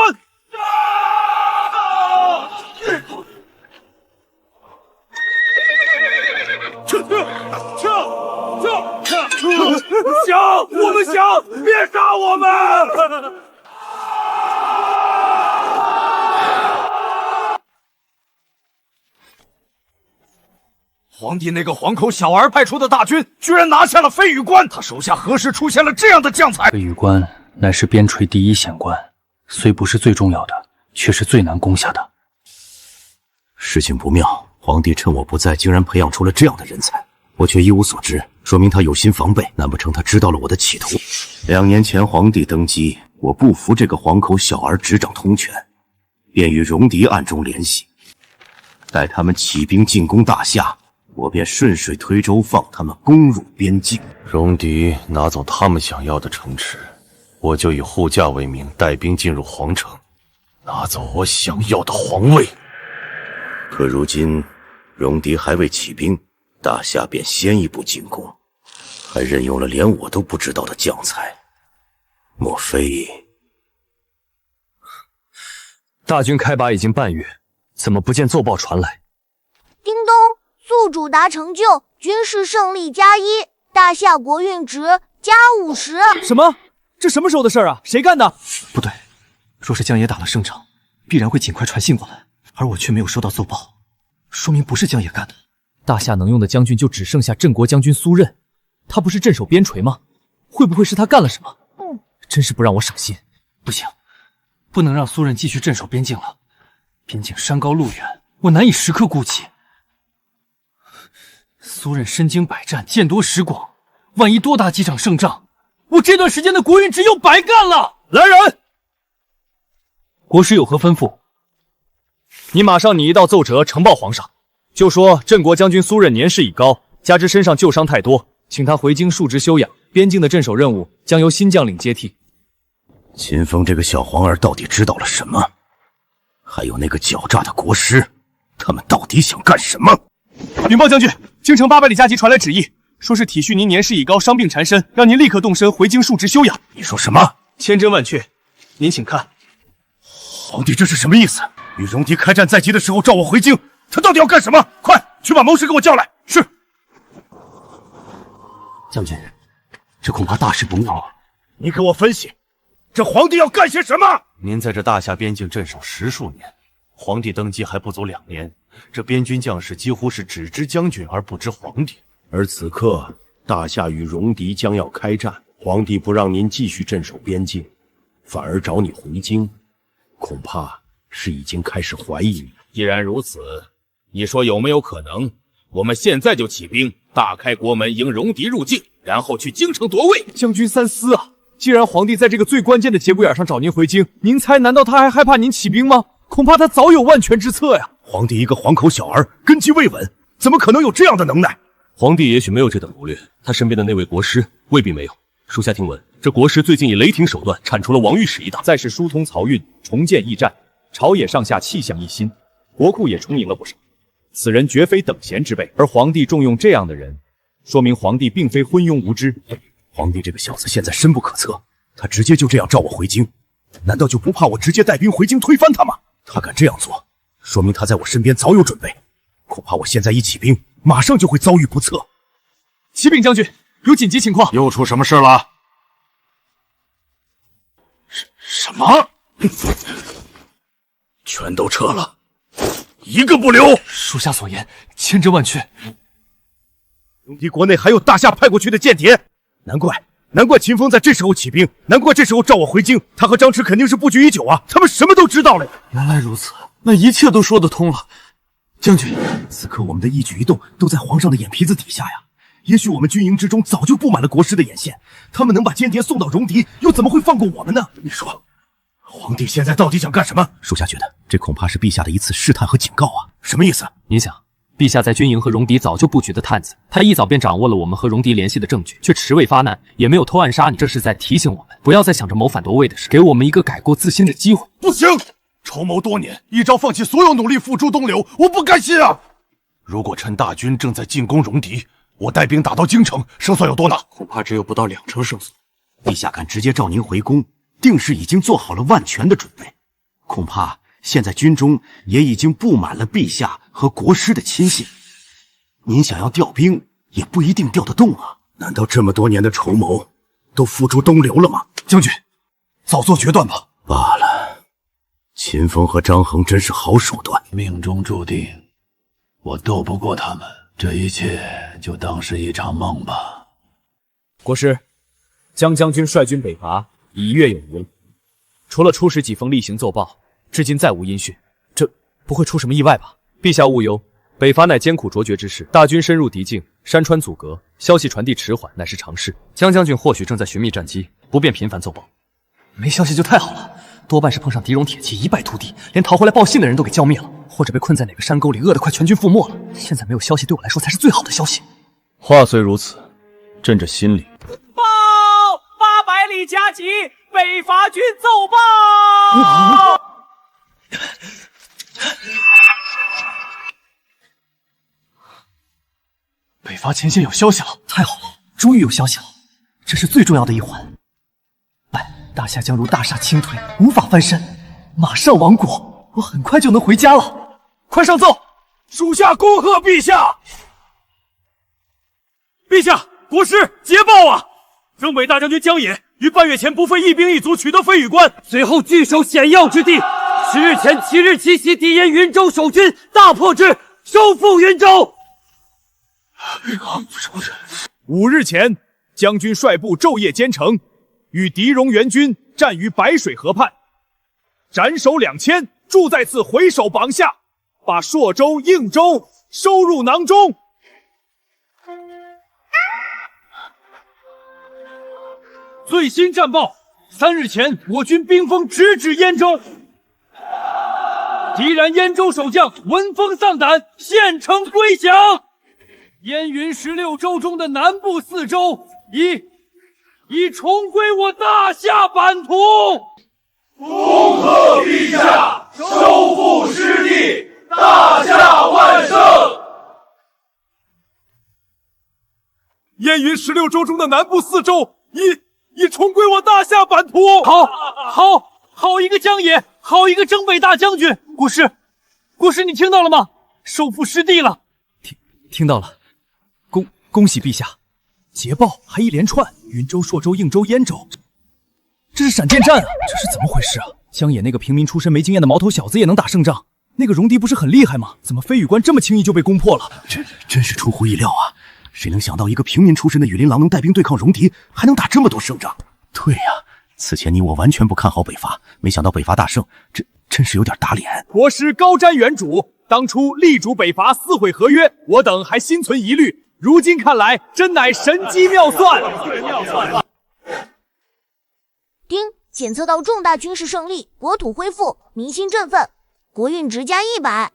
想，我们想，别杀我们！皇帝那个黄口小儿派出的大军，居然拿下了飞羽关，他手下何时出现了这样的将才？飞羽关乃是边陲第一险关，虽不是最重要的，却是最难攻下的。事情不妙，皇帝趁我不在，竟然培养出了这样的人才，我却一无所知，说明他有心防备。难不成他知道了我的企图？2年前皇帝登基，我不服这个黄口小儿执掌通权，便与戎狄暗中联系，待他们起兵进攻大夏，我便顺水推舟，放他们攻入边境。戎狄拿走他们想要的城池，我就以护驾为名带兵进入皇城，拿走我想要的皇位。可如今戎狄还未起兵，大夏便先一步进攻，还任用了连我都不知道的将才，莫非……大军开拔已经半月，怎么不见奏报传来？叮咚，宿主达成就，军事胜利+1，大夏国运值+50。什么？这什么时候的事啊？谁干的？不对，若是江野打了胜仗，必然会尽快传信过来，而我却没有收到奏报，说明不是江野干的。大夏能用的将军就只剩下镇国将军苏任，他不是镇守边陲吗？会不会是他干了什么？真是不让我省心。不行，不能让苏任继续镇守边境了。边境山高路远，我难以时刻顾及。苏任身经百战，见多识广，万一多打几场胜仗，我这段时间的国运只又白干了。来人！国师有何吩咐？你马上拟一道奏折呈报皇上，就说镇国将军苏任年事已高，加之身上旧伤太多，请他回京述职休养，边境的镇守任务将由新将领接替。秦风这个小皇儿到底知道了什么？还有那个狡诈的国师，他们到底想干什么？禀报将军，京城800里加急传来旨意，说是体恤您年事已高，伤病缠身，让您立刻动身回京述职休养。你说什么？千真万确，您请看。皇帝这是什么意思？与戎狄开战在即的时候召我回京，他到底要干什么？快去把谋士给我叫来。是。将军，这恐怕大事不妙啊！你给我分析，这皇帝要干些什么？您在这大夏边境镇守10数年，皇帝登基还不足2年，这边军将士几乎是只知将军而不知皇帝。而此刻大夏与戎狄将要开战，皇帝不让您继续镇守边境，反而找你回京，恐怕是已经开始怀疑你。既然如此，你说有没有可能，我们现在就起兵，大开国门迎戎狄入境，然后去京城夺位？将军三思啊！既然皇帝在这个最关键的节骨眼上找您回京，您猜难道他还害怕您起兵吗？恐怕他早有万全之策呀！皇帝一个黄口小儿，根基未稳，怎么可能有这样的能耐？皇帝也许没有这等谋略，他身边的那位国师未必没有。属下听闻，这国师最近以雷霆手段铲除了王御史一党，再是疏通漕运，重建驿站，朝野上下气象一新，国库也充盈了不少。此人绝非等闲之辈，而皇帝重用这样的人，说明皇帝并非昏庸无知。皇帝这个小子现在深不可测，他直接就这样召我回京，难道就不怕我直接带兵回京推翻他吗？他敢这样做，说明他在我身边早有准备。恐怕我现在一起兵，马上就会遭遇不测。启禀将军，有紧急情况。又出什么事了？什么？全都撤了，一个不留。属下所言，千真万确。戎狄国内还有大夏派过去的间谍，难怪秦风在这时候起兵，难怪这时候召我回京。他和张弛肯定是布局已久啊，他们什么都知道了呀。原来如此，那一切都说得通了。将军，此刻我们的一举一动都在皇上的眼皮子底下呀。也许我们军营之中早就布满了国师的眼线，他们能把间谍送到戎狄，又怎么会放过我们呢？你说，皇帝现在到底想干什么？属下觉得这恐怕是陛下的一次试探和警告啊。什么意思？您想，陛下在军营和戎狄早就布局的探子，他一早便掌握了我们和戎狄联系的证据，却迟未发难，也没有偷暗杀你，这是在提醒我们不要再想着谋反夺位的事，给我们一个改过自新的机会。不行，筹谋多年，一朝放弃所有努力付诸东流，我不甘心啊！如果趁大军正在进攻戎狄，我带兵打到京城，胜算有多大？恐怕只有不到2成胜算。陛下敢直接召您回宫，定是已经做好了万全的准备。恐怕现在军中也已经布满了陛下和国师的亲信，您想要调兵，也不一定调得动啊。难道这么多年的筹谋都付诸东流了吗？将军，早做决断吧。罢了，秦风和张衡真是好手段。命中注定，我斗不过他们，这一切就当是一场梦吧。国师，江将军率军北伐已1月有余了，除了出使几封例行奏报，至今再无音讯。这不会出什么意外吧？陛下勿忧，北伐乃艰苦卓绝之事，大军深入敌境，山川阻隔，消息传递迟缓乃是常事。江将军或许正在寻觅战机，不便频繁奏报。没消息就太好了，多半是碰上狄戎铁骑一败涂地，连逃回来报信的人都给浇灭了，或者被困在哪个山沟里，饿得快全军覆没了。现在没有消息对我来说才是最好的消息。话虽如此，朕这心里报800里加急，北伐军奏报。北伐前线有消息了，太好了，终于有消息了，这是最重要的一环。大夏将如大厦倾颓，无法翻身，马上亡国，我很快就能回家了。快上奏，属下恭贺陛下！陛下，国师捷报啊！征北大将军江野于半月前不费一兵一卒取得飞羽关，随后据守险要之地。10日前7日奇袭敌沿云州守军，大破之，收复云州。5日前，将军率部昼夜兼程，与狄戎援军战于白水河畔，斩首2000，住在此回首榜下，把朔州、应州收入囊中。最新战报：3日前，我军兵锋直指燕州，敌然燕州守将闻风丧胆，献城归降。燕云16州中的南部4州已重归我大夏版图。恭贺陛下收复失地，大夏万胜！燕云16州中的南部4州已重归我大夏版图。好一个江野，好一个征北大将军！国师，你听到了吗？收复失地了。听到了，恭喜陛下！捷报还一连串，云州、朔州、应州、燕州，这是闪电战啊！这是怎么回事啊？江野那个平民出身没经验的毛头小子也能打胜仗，那个戎狄不是很厉害吗？怎么飞羽关这么轻易就被攻破了？真是出乎意料啊！谁能想到一个平民出身的羽林郎能带兵对抗戎狄，还能打这么多胜仗？对呀，此前你我完全不看好北伐，没想到北伐大胜，这真是有点打脸。国师高瞻远瞩，当初力主北伐撕毁合约，我等还心存疑虑，如今看来真乃神机妙算。丁，检测到重大军事胜利，国土恢复，民心振奋，国运值加100。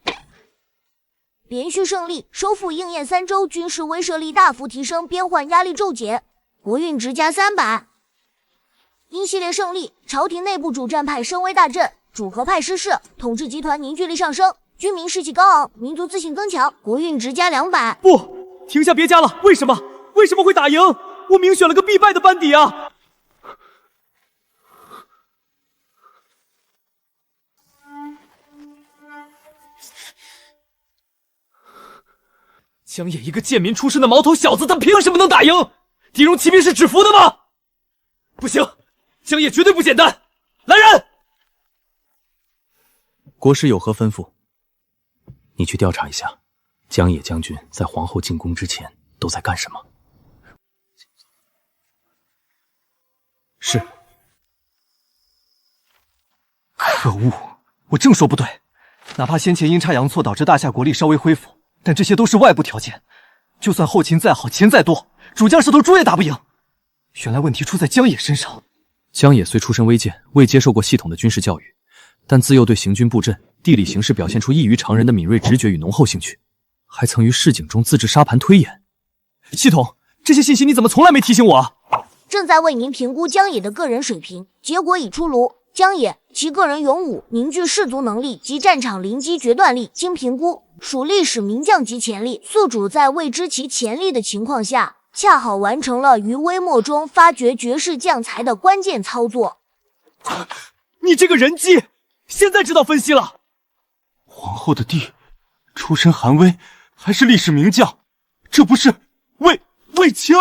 连续胜利，收复应燕3州，军事威慑力大幅提升，边患压力骤减，国运值加300。因系列胜利，朝廷内部主战派声威大振，主和派失势，统治集团凝聚力上升，军民士气高昂，民族自信增强，国运值加200。不，停下别加了，为什么会打赢？我明选了个必败的班底啊！江野一个贱民出身的毛头小子，他凭什么能打赢？狄戎骑兵是纸符的吗？不行，江野绝对不简单！来人！国师有何吩咐？你去调查一下，江野将军在皇后进宫之前都在干什么。是。可恶！我正说不对，哪怕先前阴差阳错导致大夏国力稍微恢复，但这些都是外部条件。就算后勤再好，钱再多，主将是头猪也打不赢。原来问题出在江野身上。江野虽出身微贱，未接受过系统的军事教育，但自幼对行军布阵、地理形势表现出异于常人的敏锐直觉与浓厚兴趣，还曾于市井中自制沙盘推演。系统，这些信息你怎么从来没提醒我啊？正在为您评估江野的个人水平，结果已出炉。江野其个人勇武、凝聚士卒能力及战场临机决断力，经评估属历史名将级潜力。宿主在未知其潜力的情况下，恰好完成了于微末中发掘绝世将才的关键操作。你这个人机，现在知道分析了。皇后的弟，出身寒微，还是历史名将，这不是魏青？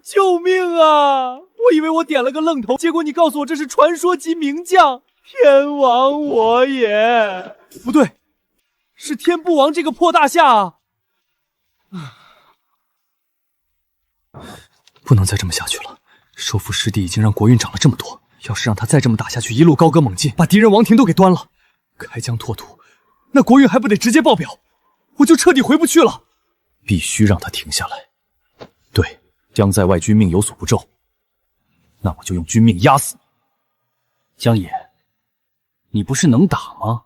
救命啊！我以为我点了个愣头，结果你告诉我这是传说级名将，天王我也不对，是天不亡这个破大夏啊！不能再这么下去了。收复失地已经让国运涨了这么多，要是让他再这么打下去，一路高歌猛进，把敌人王庭都给端了，开疆拓土，那国运还不得直接爆表？我就彻底回不去了。必须让他停下来。对，将在外军命有所不周，那我就用军命压死你。江野，你不是能打吗？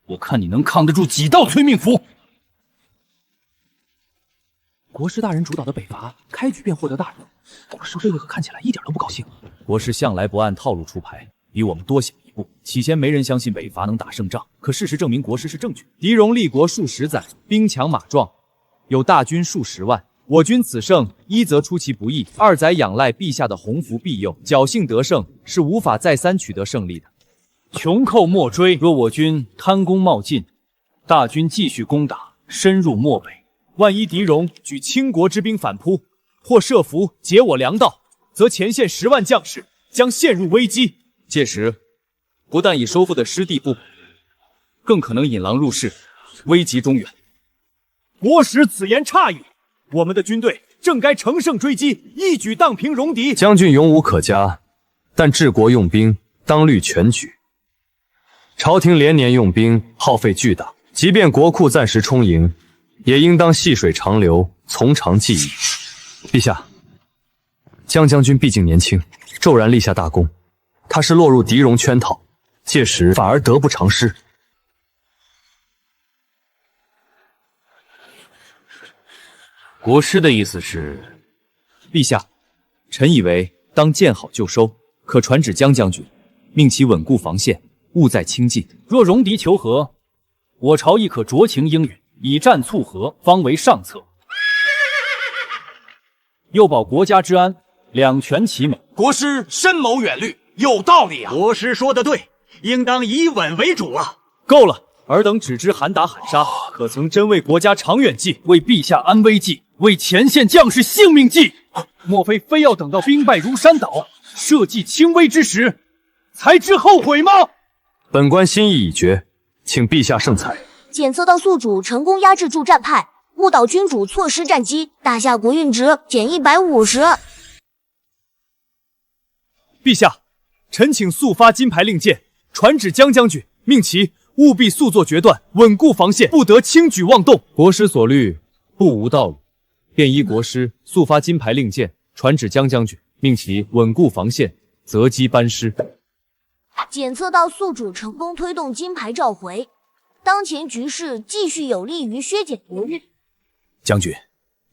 我看你能抗得住几道催命符。国师大人主导的北伐，开局便获得大胜，国师为何看起来一点都不高兴？国师向来不按套路出牌，比我们多想一步。起先没人相信北伐能打胜仗，可事实证明国师是正确。狄戎立国数十载，兵强马壮，有大军数十万。我军此胜，一则出其不意，二则仰赖陛下的鸿福庇佑，侥幸得胜是无法再三取得胜利的。穷寇莫追，若我军贪功冒进，大军继续攻打，深入漠北，万一狄戎举倾国之兵反扑，或设伏截我粮道，则前线10万将士将陷入危机。届时，不但已收复的失地不保，更可能引狼入室，危及中原。国师此言差矣，我们的军队正该乘胜追击，一举荡平戎狄。将军勇武可嘉，但治国用兵当虑全局。朝廷连年用兵，耗费巨大，即便国库暂时充盈，也应当细水长流，从长计议。陛下，江将军毕竟年轻，骤然立下大功，他是落入狄戎圈套，届时反而得不偿失。国师的意思是，陛下，臣以为当见好就收，可传旨江将军，命其稳固防线，勿再轻进。若戎狄求和，我朝亦可酌情应允，以战促和，方为上策。又保国家之安，两全其美。国师深谋远虑，有道理啊！国师说的对，应当以稳为主啊！够了，尔等只知喊打喊杀，可曾真为国家长远计，为陛下安危计，为前线将士性命计？莫非非要等到兵败如山倒，社稷倾危之时，才知后悔吗？本官心意已决，请陛下圣裁。检测到宿主成功压制住战派，误导君主错失战机，大夏国运值减150。陛下，臣请速发金牌令箭，传旨江将军，命其务必速作决断，稳固防线，不得轻举妄动。国师所虑不无道理，便依国师速发金牌令箭，传旨江将军，命其稳固防线，择机班师。检测到宿主成功推动金牌召回，当前局势继续有利于削减国运。将军，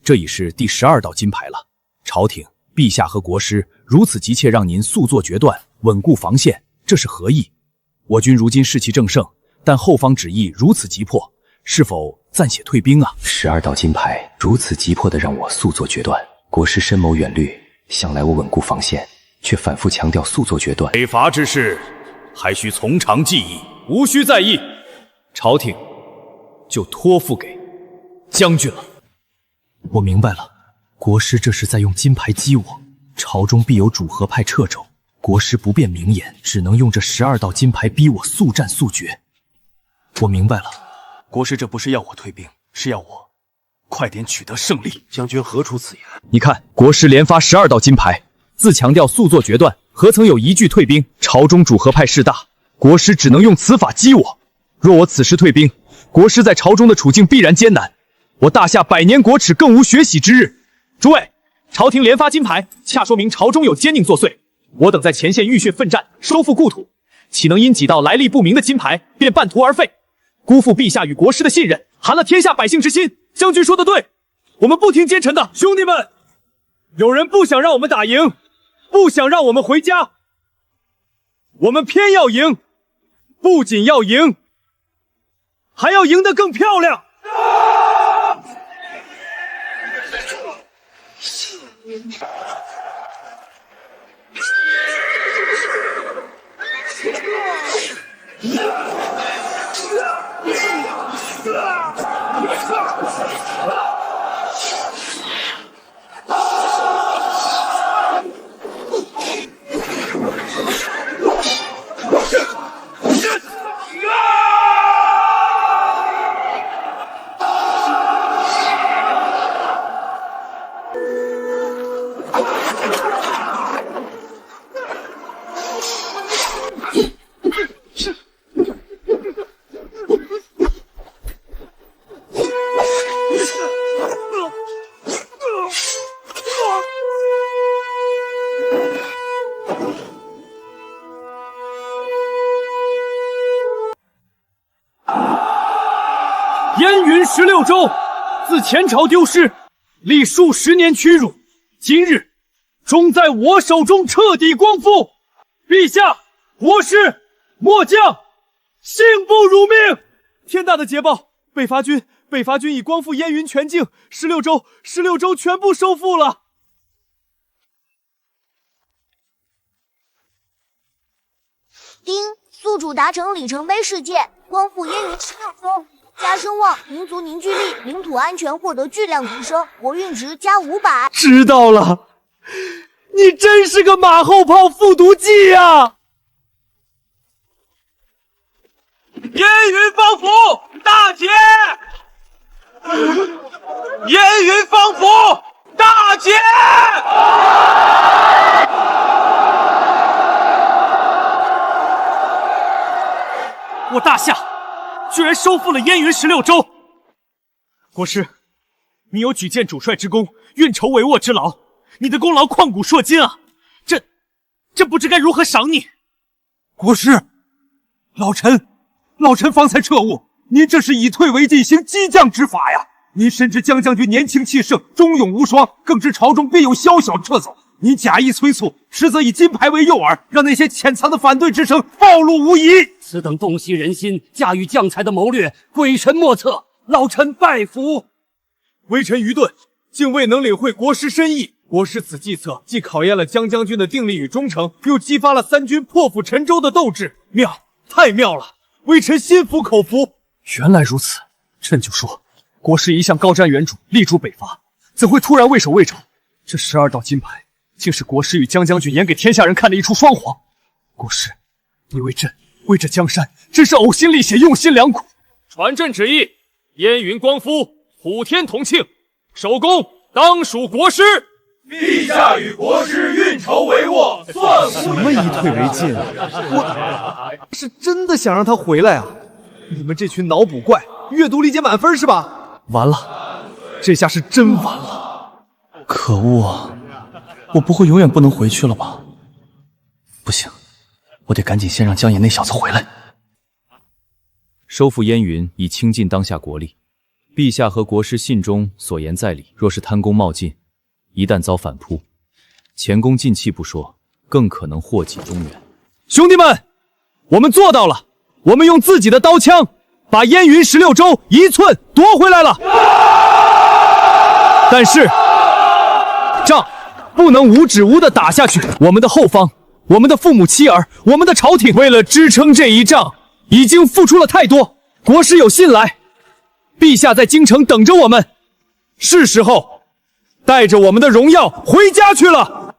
这已是第12道金牌了。朝廷、陛下和国师如此急切让您速作决断，稳固防线，这是何意？我军如今士气正盛，但后方旨意如此急迫，是否暂且退兵啊？12道金牌如此急迫地让我速作决断，国师深谋远虑，向来我稳固防线，却反复强调速作决断。北伐之事，还需从长计议，无需在意。朝廷就托付给将军了。我明白了，国师这是在用金牌激我，朝中必有主和派掣肘。国师不便明言，只能用这12道金牌逼我速战速决。我明白了，国师这不是要我退兵，是要我快点取得胜利。将军何出此言？你看，国师连发12道金牌，自强调速作决断，何曾有一句退兵？朝中主和派势大，国师只能用此法激我。若我此时退兵，国师在朝中的处境必然艰难，我大夏百年国耻更无血洗之日。诸位，朝廷连发金牌，恰说明朝中有奸佞作祟。我等在前线浴血奋战，收复故土，岂能因几道来历不明的金牌便半途而废，辜负陛下与国师的信任，寒了天下百姓之心？将军说的对，我们不听奸臣的。兄弟们，有人不想让我们打赢，不想让我们回家，我们偏要赢，不仅要赢，还要赢得更漂亮。燕云16州，自前朝丢失，历数10年屈辱，今日终在我手中彻底光复。陛下，国师末将幸不辱命。天大的捷报！北伐军已光复燕云全境，16州全部收复了。丁，宿主达成里程碑事件，光复燕云16州。加声望，民族凝聚力，领土安全获得巨量提升，国运值加500。知道了，你真是个马后炮复读机呀！燕云方服，大捷！燕云方服，大捷！我大夏居然收复了燕云16州！国师，你有举荐主帅之功，运筹帷幄之劳，你的功劳旷古烁今啊！这不知该如何赏你。国师，老臣方才彻悟，您这是以退为进，行激将之法呀！您深知江将军年轻气盛，忠勇无双，更知朝中必有宵小撤走，您假意催促，实则以金牌为诱饵，让那些潜藏的反对之声暴露无遗。此等洞悉人心、驾驭将才的谋略，鬼神莫测，老臣拜服。微臣愚钝，竟未能领会国师深意。国师此计策，既考验了江将军的定力与忠诚，又激发了三军破釜沉舟的斗志，妙，太妙了！微臣心服口服。原来如此，朕就说，国师一向高瞻远瞩，力主北伐，怎会突然畏首畏肘？这12道金牌，竟是国师与江将军演给天下人看的一出双簧。国师，你为朕，为这江山，真是呕心沥血，用心良苦。传朕旨意，燕云光复，普天同庆，首功当属国师。陛下与国师运筹帷幄，算什么以退为进啊！我是真的想让他回来啊！你们这群脑补怪，阅读理解满分是吧？完了，这下是真完了！可恶啊！我不会永远不能回去了吧？不行，我得赶紧先让江野那小子回来。收复燕云，以倾尽当下国力。陛下和国师信中所言在理，若是贪功冒进，一旦遭反扑，前功尽弃不说，更可能祸及中原。兄弟们，我们做到了，我们用自己的刀枪把燕云16州一寸夺回来了。但是仗不能无止无的打下去，我们的后方，我们的父母妻儿，我们的朝廷，为了支撑这一仗，已经付出了太多。国师有信来，陛下在京城等着我们，是时候带着我们的荣耀回家去了。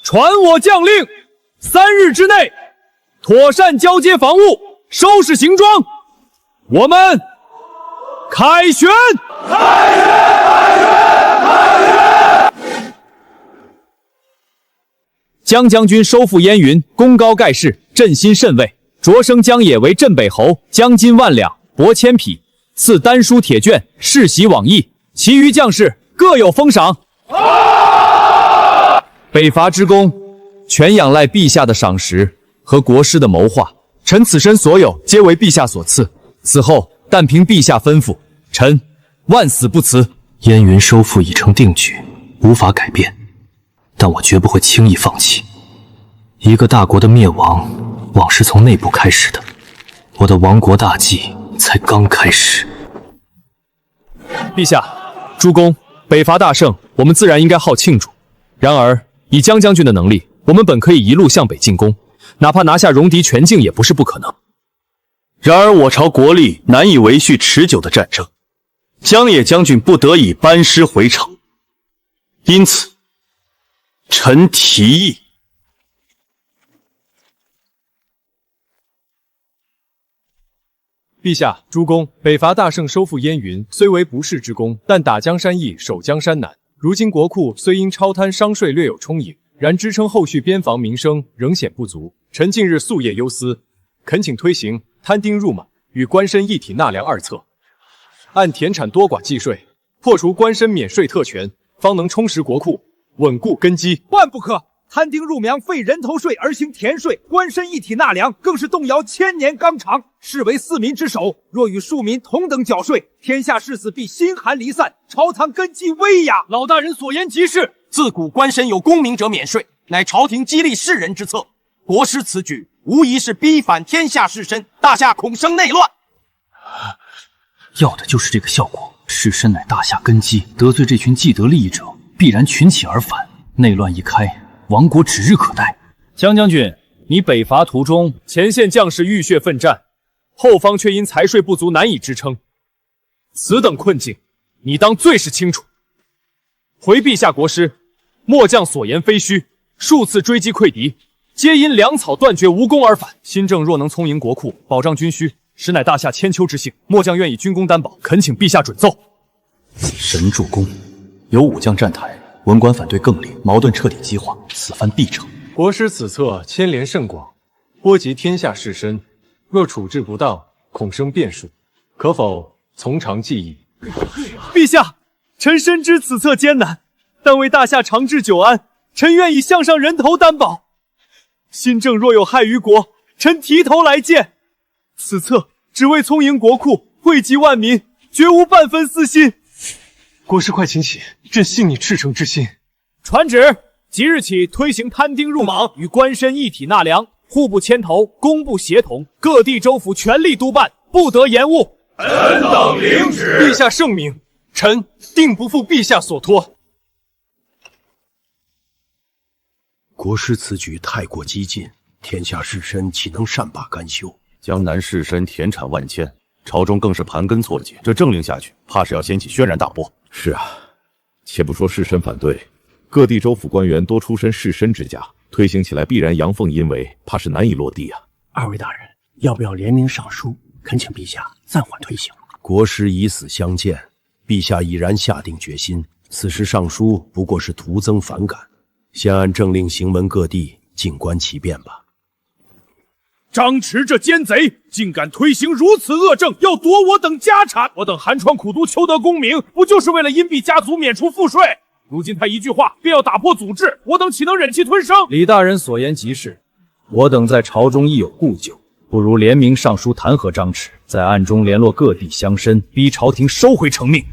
传我将令，3日之内妥善交接防务，收拾行装，我们凯旋！凯旋！凯旋！凯旋！江将军收复燕云，功高盖世，振兴甚慰。擢升江野为镇北侯，将金万两，帛千匹，赐丹书铁券，世袭往诣。其余将士各有封赏。北伐之功，全仰赖陛下的赏识和国师的谋划。臣此身所有，皆为陛下所赐。此后但凭陛下吩咐，臣万死不辞。燕云收复已成定局，无法改变，但我绝不会轻易放弃。一个大国的灭亡，往是从内部开始的，我的亡国大计才刚开始。陛下，诸公，北伐大胜，我们自然应该好庆祝。然而，以江将军的能力，我们本可以一路向北进攻，哪怕拿下戎狄全境也不是不可能。然而我朝国力难以维续持久的战争，江野将军不得已班师回城，因此，臣提议。陛下，诸公，北伐大胜，收复燕云，虽为不世之功，但打江山易，守江山难。如今国库虽因超贪商税略有充盈，然支撑后续边防民生仍显不足。臣近日夙夜忧思，恳请推行摊丁入马与官绅一体纳粮2策，按田产多寡计税，破除官绅免税特权，方能充实国库，稳固根基。万不可！摊丁入粮废人头税而行田税，官绅一体纳粮，更是动摇千年纲常，是为四民之首。若与庶民同等缴税，天下士子必心寒离散，朝堂根基危呀！老大人所言极是。自古官绅有功名者免税，乃朝廷激励世人之策。国师此举无疑是逼反天下士绅，大夏恐生内乱。要的就是这个效果。士绅乃大夏根基，得罪这群既得利益者，必然群起而反，内乱一开，亡国指日可待。江将军，你北伐途中，前线将士浴血奋战，后方却因财税不足难以支撑，此等困境，你当最是清楚。回陛下国师，末将所言非虚，数次追击溃敌，皆因粮草断绝，无功而返。新政若能充盈国库，保障军需，实乃大夏千秋之幸。末将愿以军功担保，恳请陛下准奏。神助攻，有武将站台，文官反对更烈，矛盾彻底激化，此番必成。国师此策牵连甚广，波及天下士绅，若处置不当，恐生变数，可否从长计议？陛下，臣深知此策艰难，但为大夏长治久安，臣愿以项上人头担保。新政若有害于国，臣提头来见。此策只为充盈国库，惠及万民，绝无半分私心。国师快请起，朕信你赤诚之心。传旨，即日起推行摊丁入莽与官绅一体纳粮，户部牵头，工部协同，各地州府全力督办，不得延误。臣等领旨。陛下圣明，臣定不负陛下所托。国师此举太过激进，天下士绅岂能善罢甘休？江南士绅田产万千，朝中更是盘根错节，这政令下去，怕是要掀起轩然大波。是啊，且不说士绅反对，各地州府官员多出身士绅之家，推行起来必然阳奉阴违，怕是难以落地啊。二位大人，要不要联名上书，恳请陛下暂缓推行？国师以死相见，陛下已然下定决心，此时上书不过是徒增反感，先按政令行文各地，静观其变吧。张弛这奸贼竟敢推行如此恶政，要夺我等家产！我等寒窗苦读求得功名，不就是为了荫蔽家族免除赋税？如今他一句话便要打破祖制，我等岂能忍气吞声？李大人所言极是，我等在朝中亦有故旧，不如联名上书弹劾张弛，在暗中联络各地乡绅，逼朝廷收回成命。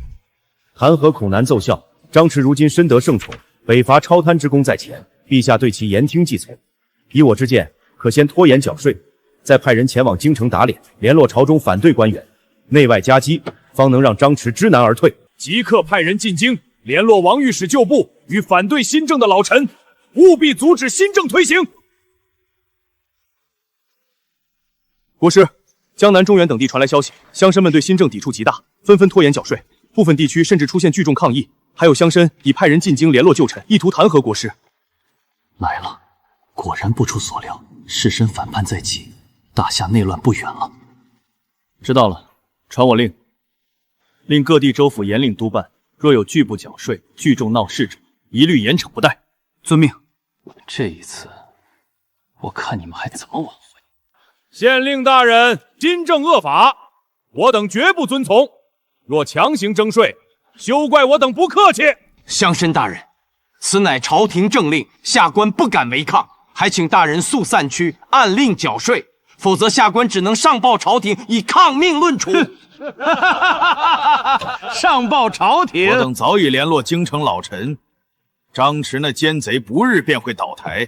弹劾恐难奏效，张弛如今深得圣宠，北伐超贪之功在前，陛下对其言听计从。以我之见，可先拖延缴税，再派人前往京城打脸，联络朝中反对官员，内外夹击，方能让张弛知难而退。即刻派人进京，联络王御史旧部与反对新政的老臣，务必阻止新政推行。国师，江南、中原等地传来消息，乡绅们对新政抵触极大，纷纷拖延缴税。部分地区甚至出现聚众抗议，还有乡绅已派人进京联络旧臣，意图弹劾国师。来了，果然不出所料，士绅反叛在即，大夏内乱不远了。知道了，传我令，令各地州府严令督办，若有拒不缴税、聚众闹事者，一律严惩不贷。遵命。这一次，我看你们还怎么挽回。县令大人，金正恶法，我等绝不遵从。若强行征税，休怪我等不客气。乡绅大人，此乃朝廷政令，下官不敢违抗，还请大人速散区，按令缴税，否则下官只能上报朝廷，以抗命论处。上报朝廷，我等早已联络京城老臣，张弛那奸贼不日便会倒台。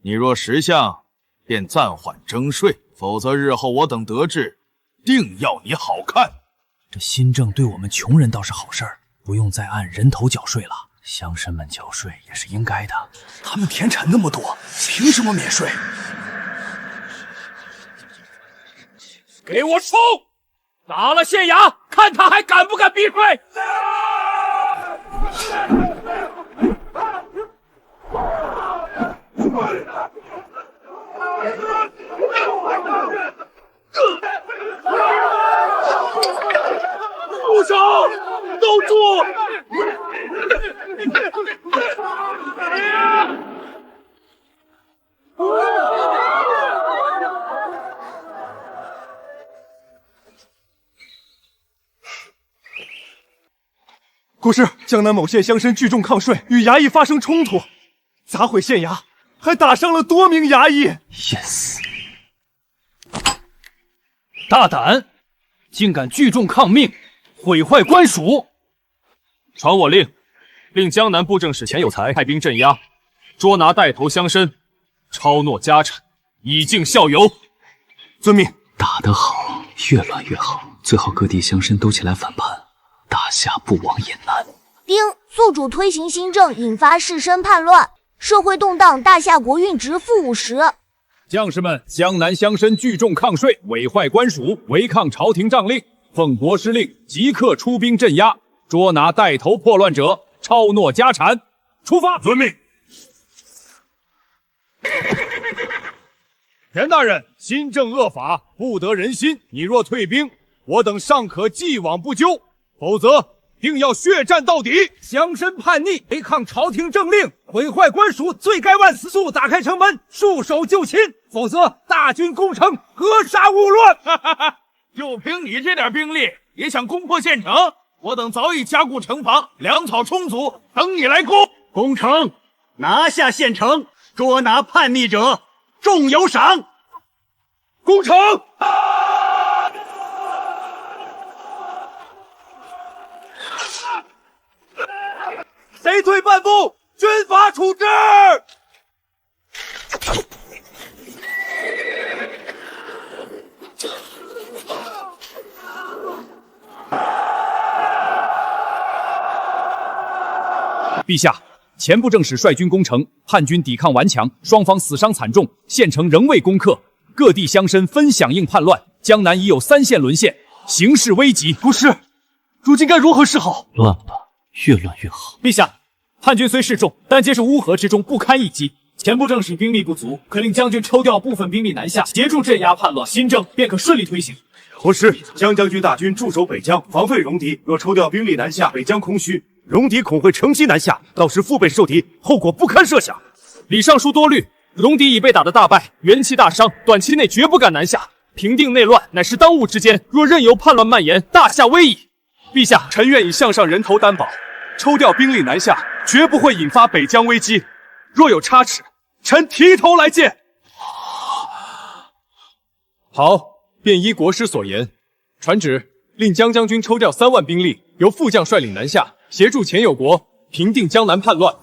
你若识相，便暂缓征税，否则日后我等得志，定要你好看。这新政对我们穷人倒是好事儿，不用再按人头缴税了。乡绅们缴税也是应该的，他们田产那么多，凭什么免税？给我冲！打了县衙，看他还敢不敢避税！住手！都住！国师，江南某县乡绅聚众抗税，与衙役发生冲突，砸毁县衙，还打伤了多名衙役。Yes， 大胆，竟敢聚众抗命，毁坏官署！传我令，令江南布政使钱有才派兵镇压，捉拿带头乡绅，抄诺家产，以儆效尤。遵命。打得好，越乱越好，最好各地乡绅都起来反叛，大夏不亡也难。丁，宿主推行新政，引发士绅叛乱，社会动荡，大夏国运值-50。将士们，江南乡绅聚众抗税，毁坏官署，违抗朝廷诏令，奉国师令，即刻出兵镇压，捉拿带头破乱者，抄诺家产。出发！遵命。田大人，新政恶法，不得人心。你若退兵，我等尚可既往不咎，否则定要血战到底。乡绅叛逆，违抗朝廷政令，毁坏官署，罪该万死。速打开城门，束手就擒，否则大军攻城，格杀勿论。就凭你这点兵力，也想攻破县城？我等早已加固城防，粮草充足，等你来攻。攻城，拿下县城，捉拿叛逆者，重有赏。攻城！谁退半步，军法处置。陛下，前部正使率军攻城，叛军抵抗顽强，双方死伤惨重，县城仍未攻克，各地乡绅纷响应叛乱，江南已有3县沦陷，形势危急。国师，如今该如何是好？乱吧，越乱越好。陛下，叛军虽势众，但皆是乌合之众，不堪一击。前部正使兵力不足，可令将军抽调部分兵力南下，协助镇压叛乱，新政便可顺利推行。国师，江将军大军驻守北疆，防费戎狄，若抽调兵力南下，北疆空虚，戎狄恐会乘机南下，到时腹背受敌，后果不堪设想。李尚书多虑，戎狄已被打得大败，元气大伤，短期内绝不敢南下。平定内乱乃是当务之间，若任由叛乱蔓延，大夏危矣。陛下，臣愿以项上人头担保，抽调兵力南下，绝不会引发北疆危机。若有差池，臣提头来见。好，便依国师所言，传旨令江将军抽调3万兵力，由副将率领南下，协助钱有国平定江南叛乱。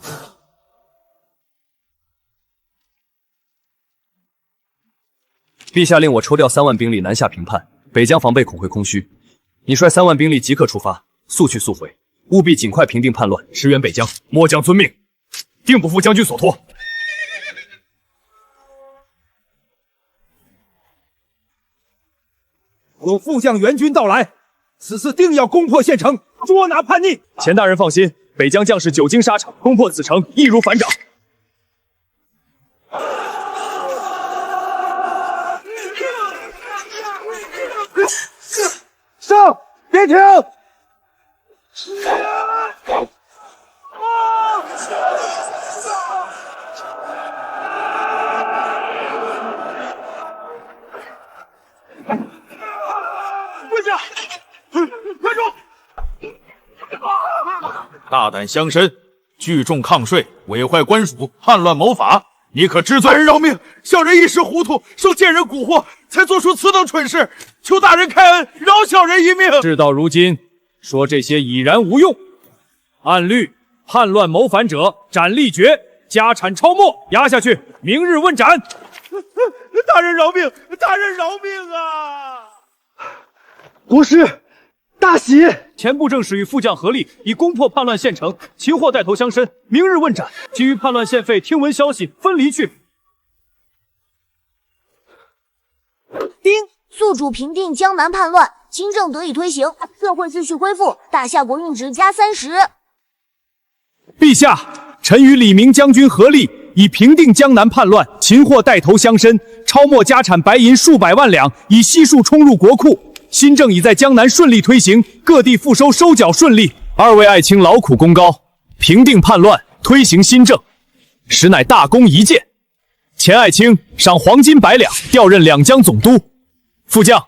陛下令我抽调3万兵力南下平叛，北疆防备恐会空虚。你率3万兵力即刻出发，速去速回，务必尽快平定叛乱，驰援北疆。末将遵命，定不负将军所托。有副将援军到来，此次定要攻破县城，捉拿叛逆。钱大人放心，北疆将士久经沙场，攻破此城易如反掌。上，别停！跪下！快住！大胆乡绅，聚众抗税，毁坏官署，叛乱谋法，你可知罪？大人饶命！小人一时糊涂，受贱人蛊惑，才做出此等蠢事，求大人开恩，饶小人一命。事到如今，说这些已然无用。按律，叛乱谋反者斩立决，家产抄没，押下去，明日问斩。大人饶命！大人饶命啊！国师，大喜！前部正使与副将合力，已攻破叛乱县城，擒获带头乡绅，明日问斩。其余叛乱县匪听闻消息，分离去。丁，宿主平定江南叛乱，新政得以推行，社会秩序恢复，大夏国运值加30。陛下，臣与李明将军合力，以平定江南叛乱，擒获带头乡绅，抄没家产白银数百万两，以悉数充入国库。新政已在江南顺利推行，各地赋收收缴顺利。二位爱卿劳苦功高，平定叛乱，推行新政，实乃大功一件。前爱卿赏黄金100两，调任两江总督；副将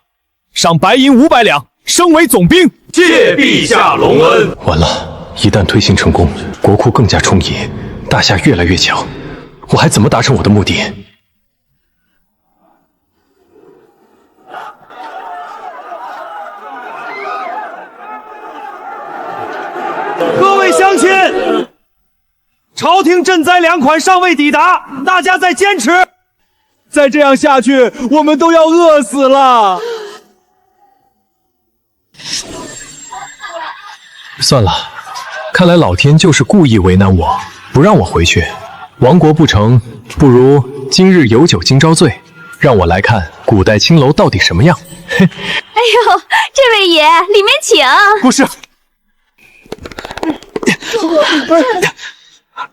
赏白银500两，升为总兵。谢陛下隆恩。完了，一旦推行成功，国库更加充盈，大夏越来越强，我还怎么达成我的目的？各位乡亲，朝廷赈灾粮款尚未抵达，大家再坚持，再这样下去，我们都要饿死了。算了，看来老天就是故意为难我，不让我回去。亡国不成，不如今日有酒今朝醉，让我来看古代青楼到底什么样。哎呦，这位爷，里面请。国师。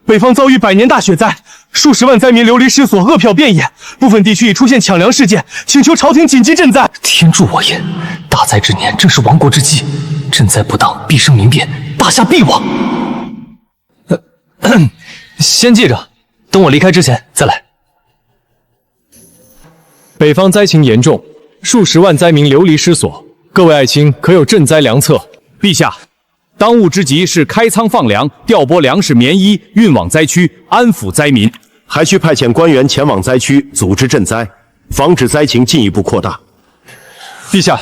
北方遭遇100年大雪灾，数十万灾民流离失所，饿殍遍野，部分地区已出现抢粮事件，请求朝廷紧急赈灾。天助我也！大灾之年正是亡国之际，赈灾不当，必生民变，大夏必亡。先记着，等我离开之前再来。北方灾情严重，数十万灾民流离失所，各位爱卿可有赈灾良策？陛下，当务之急是开仓放粮，调拨粮食、棉衣，运往灾区，安抚灾民。还需派遣官员前往灾区，组织赈灾，防止灾情进一步扩大。陛下，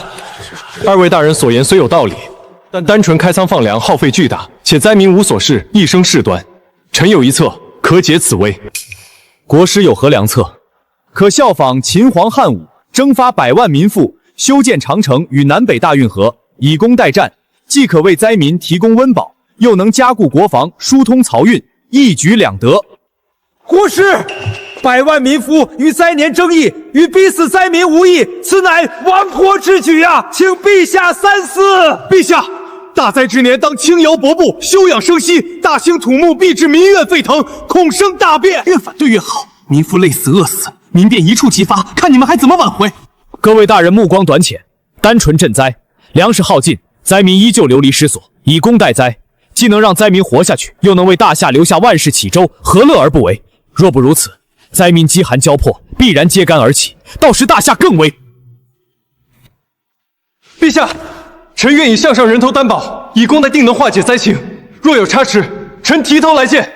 二位大人所言虽有道理，但单纯开仓放粮耗费巨大，且灾民无所事，一生事端。臣有一策，可解此危。国师有何良策？可效仿秦皇汉武，征发100万民富，修建长城与南北大运河，以工代战，既可为灾民提供温饱，又能加固国防，疏通漕运，一举两得。国师，100万民夫与灾年争议，与逼死灾民无异，此乃亡国之举呀！请陛下三思。陛下，大灾之年当轻徭薄步，休养生息，大兴土木，必致民怨沸腾，恐生大变。越反对越好，民夫累死饿死，民变一触即发，看你们还怎么挽回！各位大人目光短浅，单纯赈灾，粮食耗尽，灾民依旧流离失所，以工代灾，既能让灾民活下去，又能为大夏留下万世启周，何乐而不为？若不如此，灾民饥寒交迫，必然揭竿而起，到时大夏更危。陛下，臣愿以项上人头担保，以功代定能化解灾情。若有差池，臣提头来见。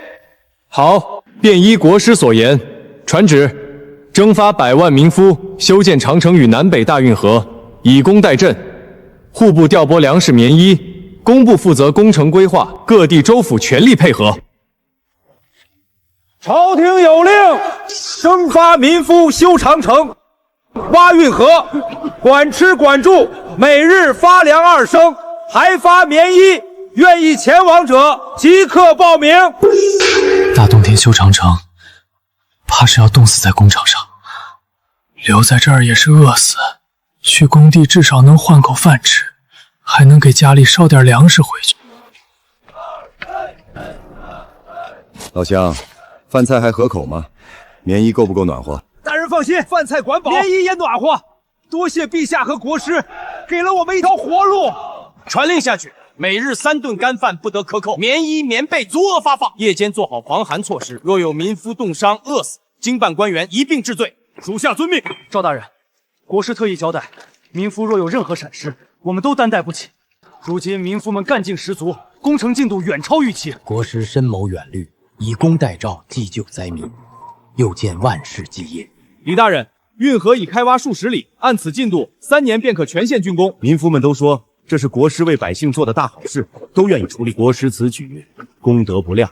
好，便依国师所言，传旨征发100万民夫，修建长城与南北大运河，以工代赈。户部调拨粮食、棉衣，工部负责工程规划，各地州府全力配合。朝廷有令，征发民夫修长城、挖运河，管吃管住，每日发粮2升，还发棉衣。愿意前往者即刻报名。大冬天修长城，怕是要冻死在工厂上，留在这儿也是饿死。去工地至少能换口饭吃，还能给家里捎点粮食回去。老乡，饭菜还合口吗？棉衣够不够暖和？大人放心，饭菜管饱，棉衣也暖和。多谢陛下和国师，给了我们一条活路。传令下去，每日3顿干饭不得克扣，棉衣棉被足额发放。夜间做好防寒措施，若有民夫冻伤、饿死，经办官员一并治罪。属下遵命。赵大人，国师特意交代，民夫若有任何闪失，我们都担待不起。如今民夫们干劲十足，工程进度远超预期。国师深谋远虑，以工代诏，济救灾民，又见万事基业。李大人，运河已开挖数十里，按此进度，3年便可全线竣工。民夫们都说这是国师为百姓做的大好事，都愿意出力。国师此举功德不量，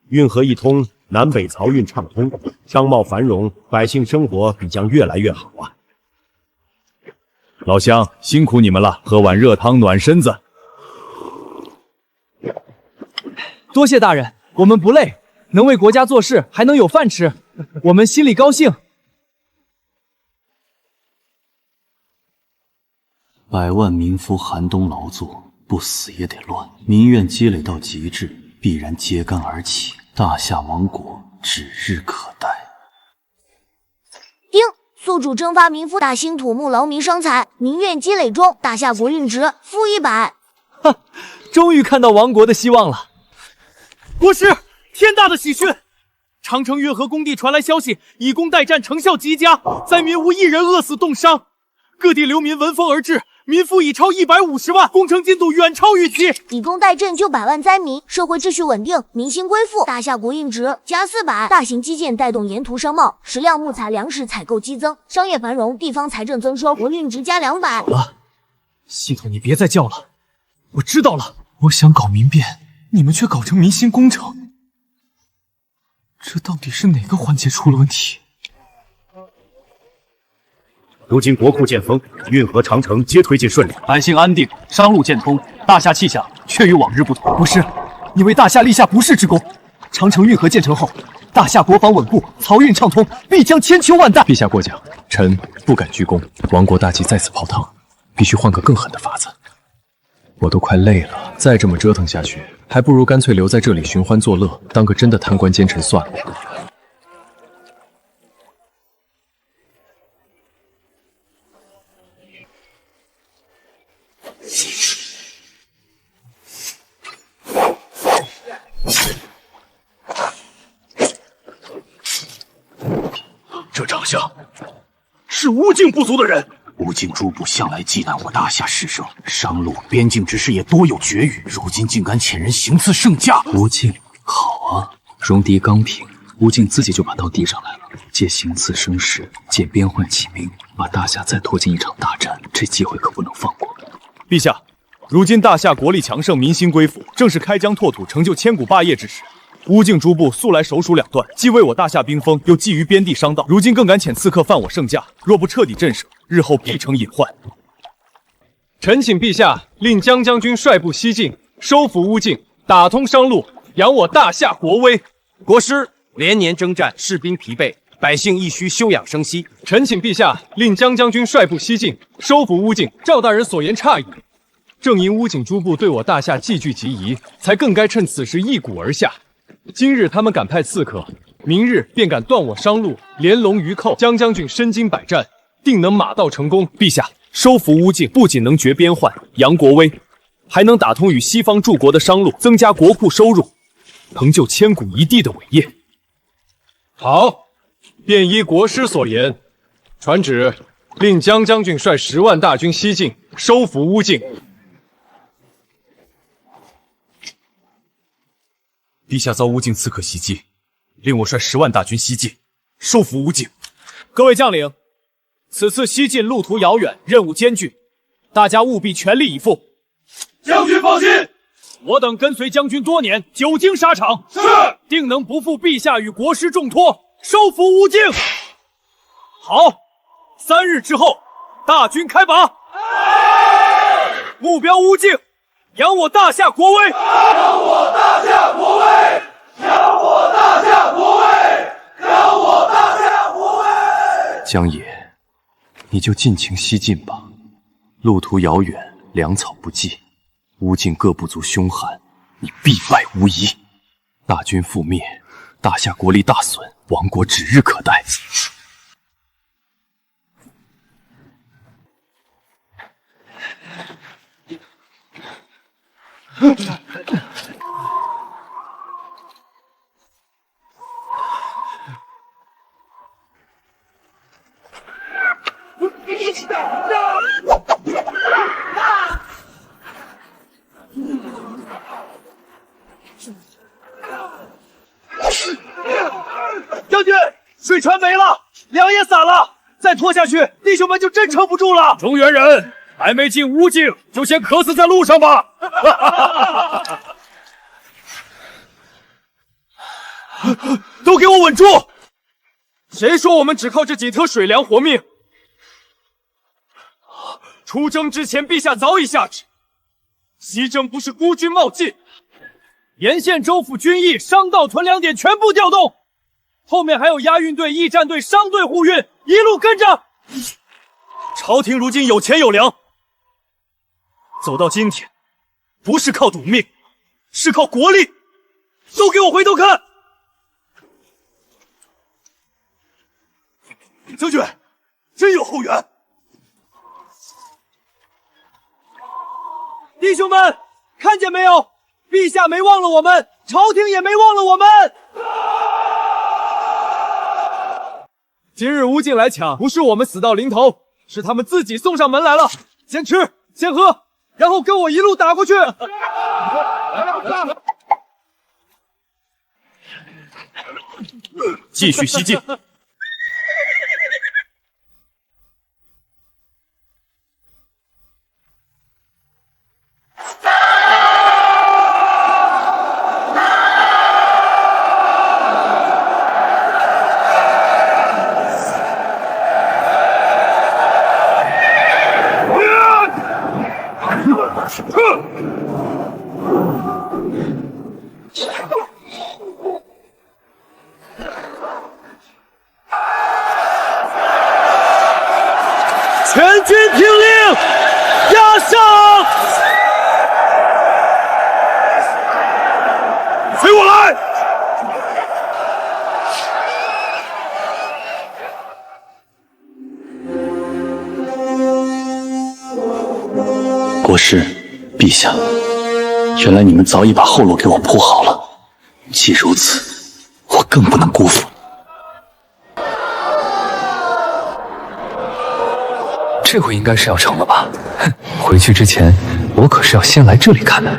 运河一通，南北漕运畅通，商贸繁荣，百姓生活必将越来越好啊！老乡，辛苦你们了，喝碗热汤暖身子。多谢大人，我们不累，能为国家做事，还能有饭吃，我们心里高兴。百万民夫寒冬劳作，不死也得乱。民怨积累到极致，必然揭竿而起，大夏亡国指日可待。丁，宿主征发民夫，大兴土木，劳民伤财，民怨积累中，大夏国运值-100。哈，终于看到亡国的希望了。国师，天大的喜讯！长城运河工地传来消息，以工代战成效极佳，灾民无一人饿死冻伤。各地流民闻风而至，民夫已超150万，工程进度远超预期。以工代赈救百万灾民，社会秩序稳定，民心归附，大夏国运值+400。大型基建带动沿途商贸、食料、木材、粮食采购激增，商业繁荣，地方财政增收，国运值+200。啊，系统你别再叫了，我知道了。我想搞民变，你们却搞成民心工程，这到底是哪个环节出了问题？如今国库建丰，运河长城皆推进顺利，百姓安定，商路渐通，大夏气象却与往日不同。国师，你为大夏立下不世之功。长城运河建成后，大夏国防稳固，漕运畅通，必将千秋万代。陛下过奖，臣不敢居功。亡国大计再次泡汤，必须换个更狠的法子。我都快累了，再这么折腾下去，还不如干脆留在这里寻欢作乐，当个真的贪官奸臣算了。这长相是吴境部族的人。吴境诸部向来忌惮我大夏士绅，商路、边境之事也多有绝语，如今竟敢遣人行刺圣驾。吴境好啊，戎狄刚平，吴境自己就把刀递上来了，借行刺生事，借边患起兵，把大夏再拖进一场大战，这机会可不能放过。陛下，如今大夏国力强盛，民心归附，正是开疆拓土、成就千古霸业之时。吴境诸部素来首鼠两断，既为我大夏兵锋，又觊觎边地商道，如今更敢遣刺客犯我圣驾，若不彻底震慑，日后必成隐患。臣请陛下令江将军率部西进，收复乌境，打通商路，扬我大夏国威。国师，连年征战，士兵疲惫，百姓亦需休养生息。臣请陛下令江将军率部西进，收复乌境。赵大人所言差矣，正因乌境诸部对我大夏寄据极疑，才更该趁此时一鼓而下。今日他们敢派刺客，明日便敢断我商路，连龙鱼寇。江将军身经百战，定能马到成功。陛下，收复乌境不仅能绝边患、扬国威，还能打通与西方诸国的商路，增加国库收入，成就千古一帝的伟业。好，便依国师所言，传旨令江将军率10万大军西进，收复乌境。陛下遭乌境刺客袭击，令我率10万大军西进，收复乌境。各位将领，此次西进路途遥远，任务艰巨，大家务必全力以赴。将军放心，我等跟随将军多年，久经沙场，是定能不负陛下与国师重托，收复乌境。好，3日之后，大军开拔，目标乌境。扬我大夏国威！扬我大夏国威！扬我大夏国威！扬我大夏国威！江野，你就尽情西进吧，路途遥远，粮草不济，吴境各部族凶悍，你必败无疑。大军覆灭，大夏国力大损，亡国指日可待。将军，水船没了，粮也散了，再拖下去，弟兄们就真撑不住了。中原人还没进吴境，就先渴死在路上吧！都给我稳住！谁说我们只靠这几车水粮活命？出征之前，陛下早已下旨，西征不是孤军冒进，沿线州府军役、商道屯粮点全部调动，后面还有押运队、驿站队、商队护运，一路跟着。朝廷如今有钱有粮，走到今天，不是靠赌命，是靠国力。都给我回头看！将军，真有后援！弟兄们，看见没有？陛下没忘了我们，朝廷也没忘了我们。今日吴境来抢，不是我们死到临头，是他们自己送上门来了。先吃，先喝，然后跟我一路打过去。继续西进。全军听令，压上！随我来！国师，陛下，原来你们早已把后路给我铺好了。既如此，我更不能辜负。这回应该是要成了吧？哼，回去之前，我可是要先来这里看的。哎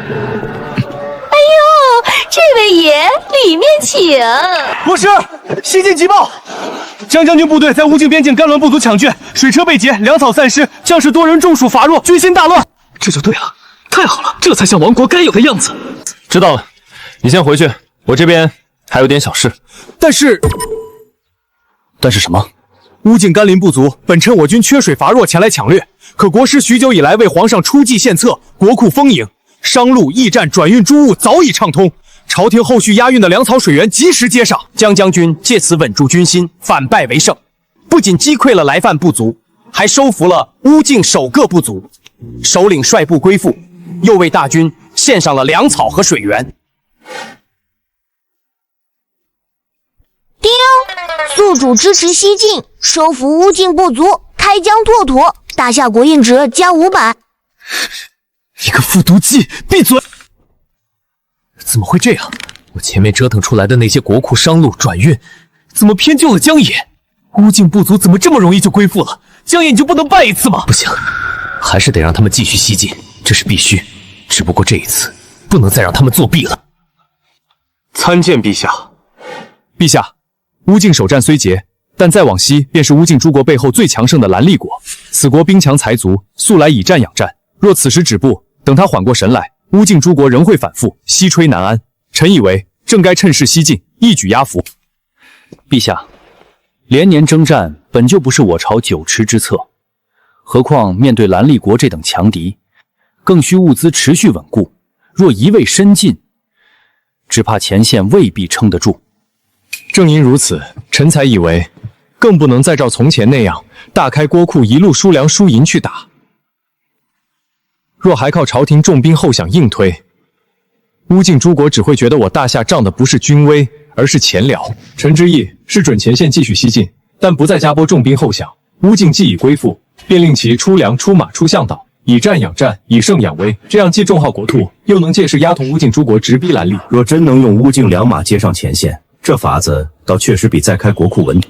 呦，这位爷，里面请。国师，西晋急报，江将军部队在吴境边境甘滦部族抢掠，水车被劫，粮草散失，将士多人中暑乏弱，军心大乱。这就对了，太好了，这才像亡国该有的样子。知道了，你先回去，我这边还有点小事。但是什么？乌境甘霖部族本趁我军缺水乏弱前来抢掠，可国师许久以来为皇上出计献策，国库丰盈，商路、驿站转运诸物早已畅通，朝廷后续押运的粮草水源及时接上。江将军借此稳住军心，反败为胜，不仅击溃了来犯部族，还收服了乌境首个部族，首领率部归附，又为大军献上了粮草和水源。丁，宿主支持西晋，收服乌境部族，开疆拓土，大夏国印值加500。一个复读机，闭嘴！怎么会这样？我前面折腾出来的那些国库、商路、转运，怎么偏救了江野？乌境部族怎么这么容易就归附了？江野你就不能败一次吗？不行，还是得让他们继续西进，这是必须。只不过这一次，不能再让他们作弊了。参见陛下。陛下，乌境首战虽捷，但再往西便是乌境诸国背后最强盛的兰利国。此国兵强财足，素来以战养战。若此时止步，等他缓过神来，乌境诸国仍会反复，西吹南安。臣以为正该趁势西进，一举压服。陛下，连年征战本就不是我朝久持之策，何况面对兰利国这等强敌，更需物资持续稳固。若一味深进，只怕前线未必撑得住。正因如此，臣才以为，更不能再照从前那样大开国库，一路输粮输银去打。若还靠朝廷重兵后饷硬推，乌境诸国只会觉得我大夏仗的不是军威，而是钱辽。臣之意是准前线继续西进，但不再加拨重兵后饷。乌境既已归附，便令其出粮、出马、出向导，以战养战，以胜养威。这样既重耗国土，又能借势压同乌境诸国直逼兰历。若真能用乌境良马接上前线，这法子倒确实比再开国库稳。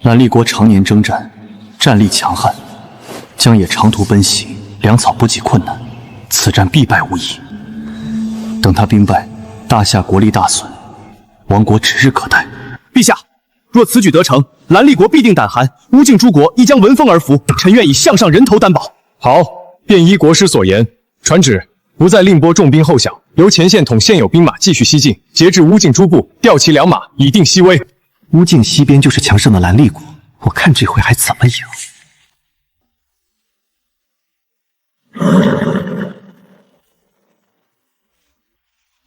兰历国常年征战，战力强悍，江野长途奔袭，粮草补给困难，此战必败无疑。等他兵败，大夏国力大损，亡国指日可待。陛下，若此举得成，兰历国必定胆寒，乌境诸国亦将闻风而服。臣愿以项上人头担保。好，便依国师所言，传旨不再另拨重兵后饷，由前线统现有兵马继续西进，节制乌境诸部，调其良马，以定西威。乌境西边就是强盛的兰历国，我看这回还怎么赢？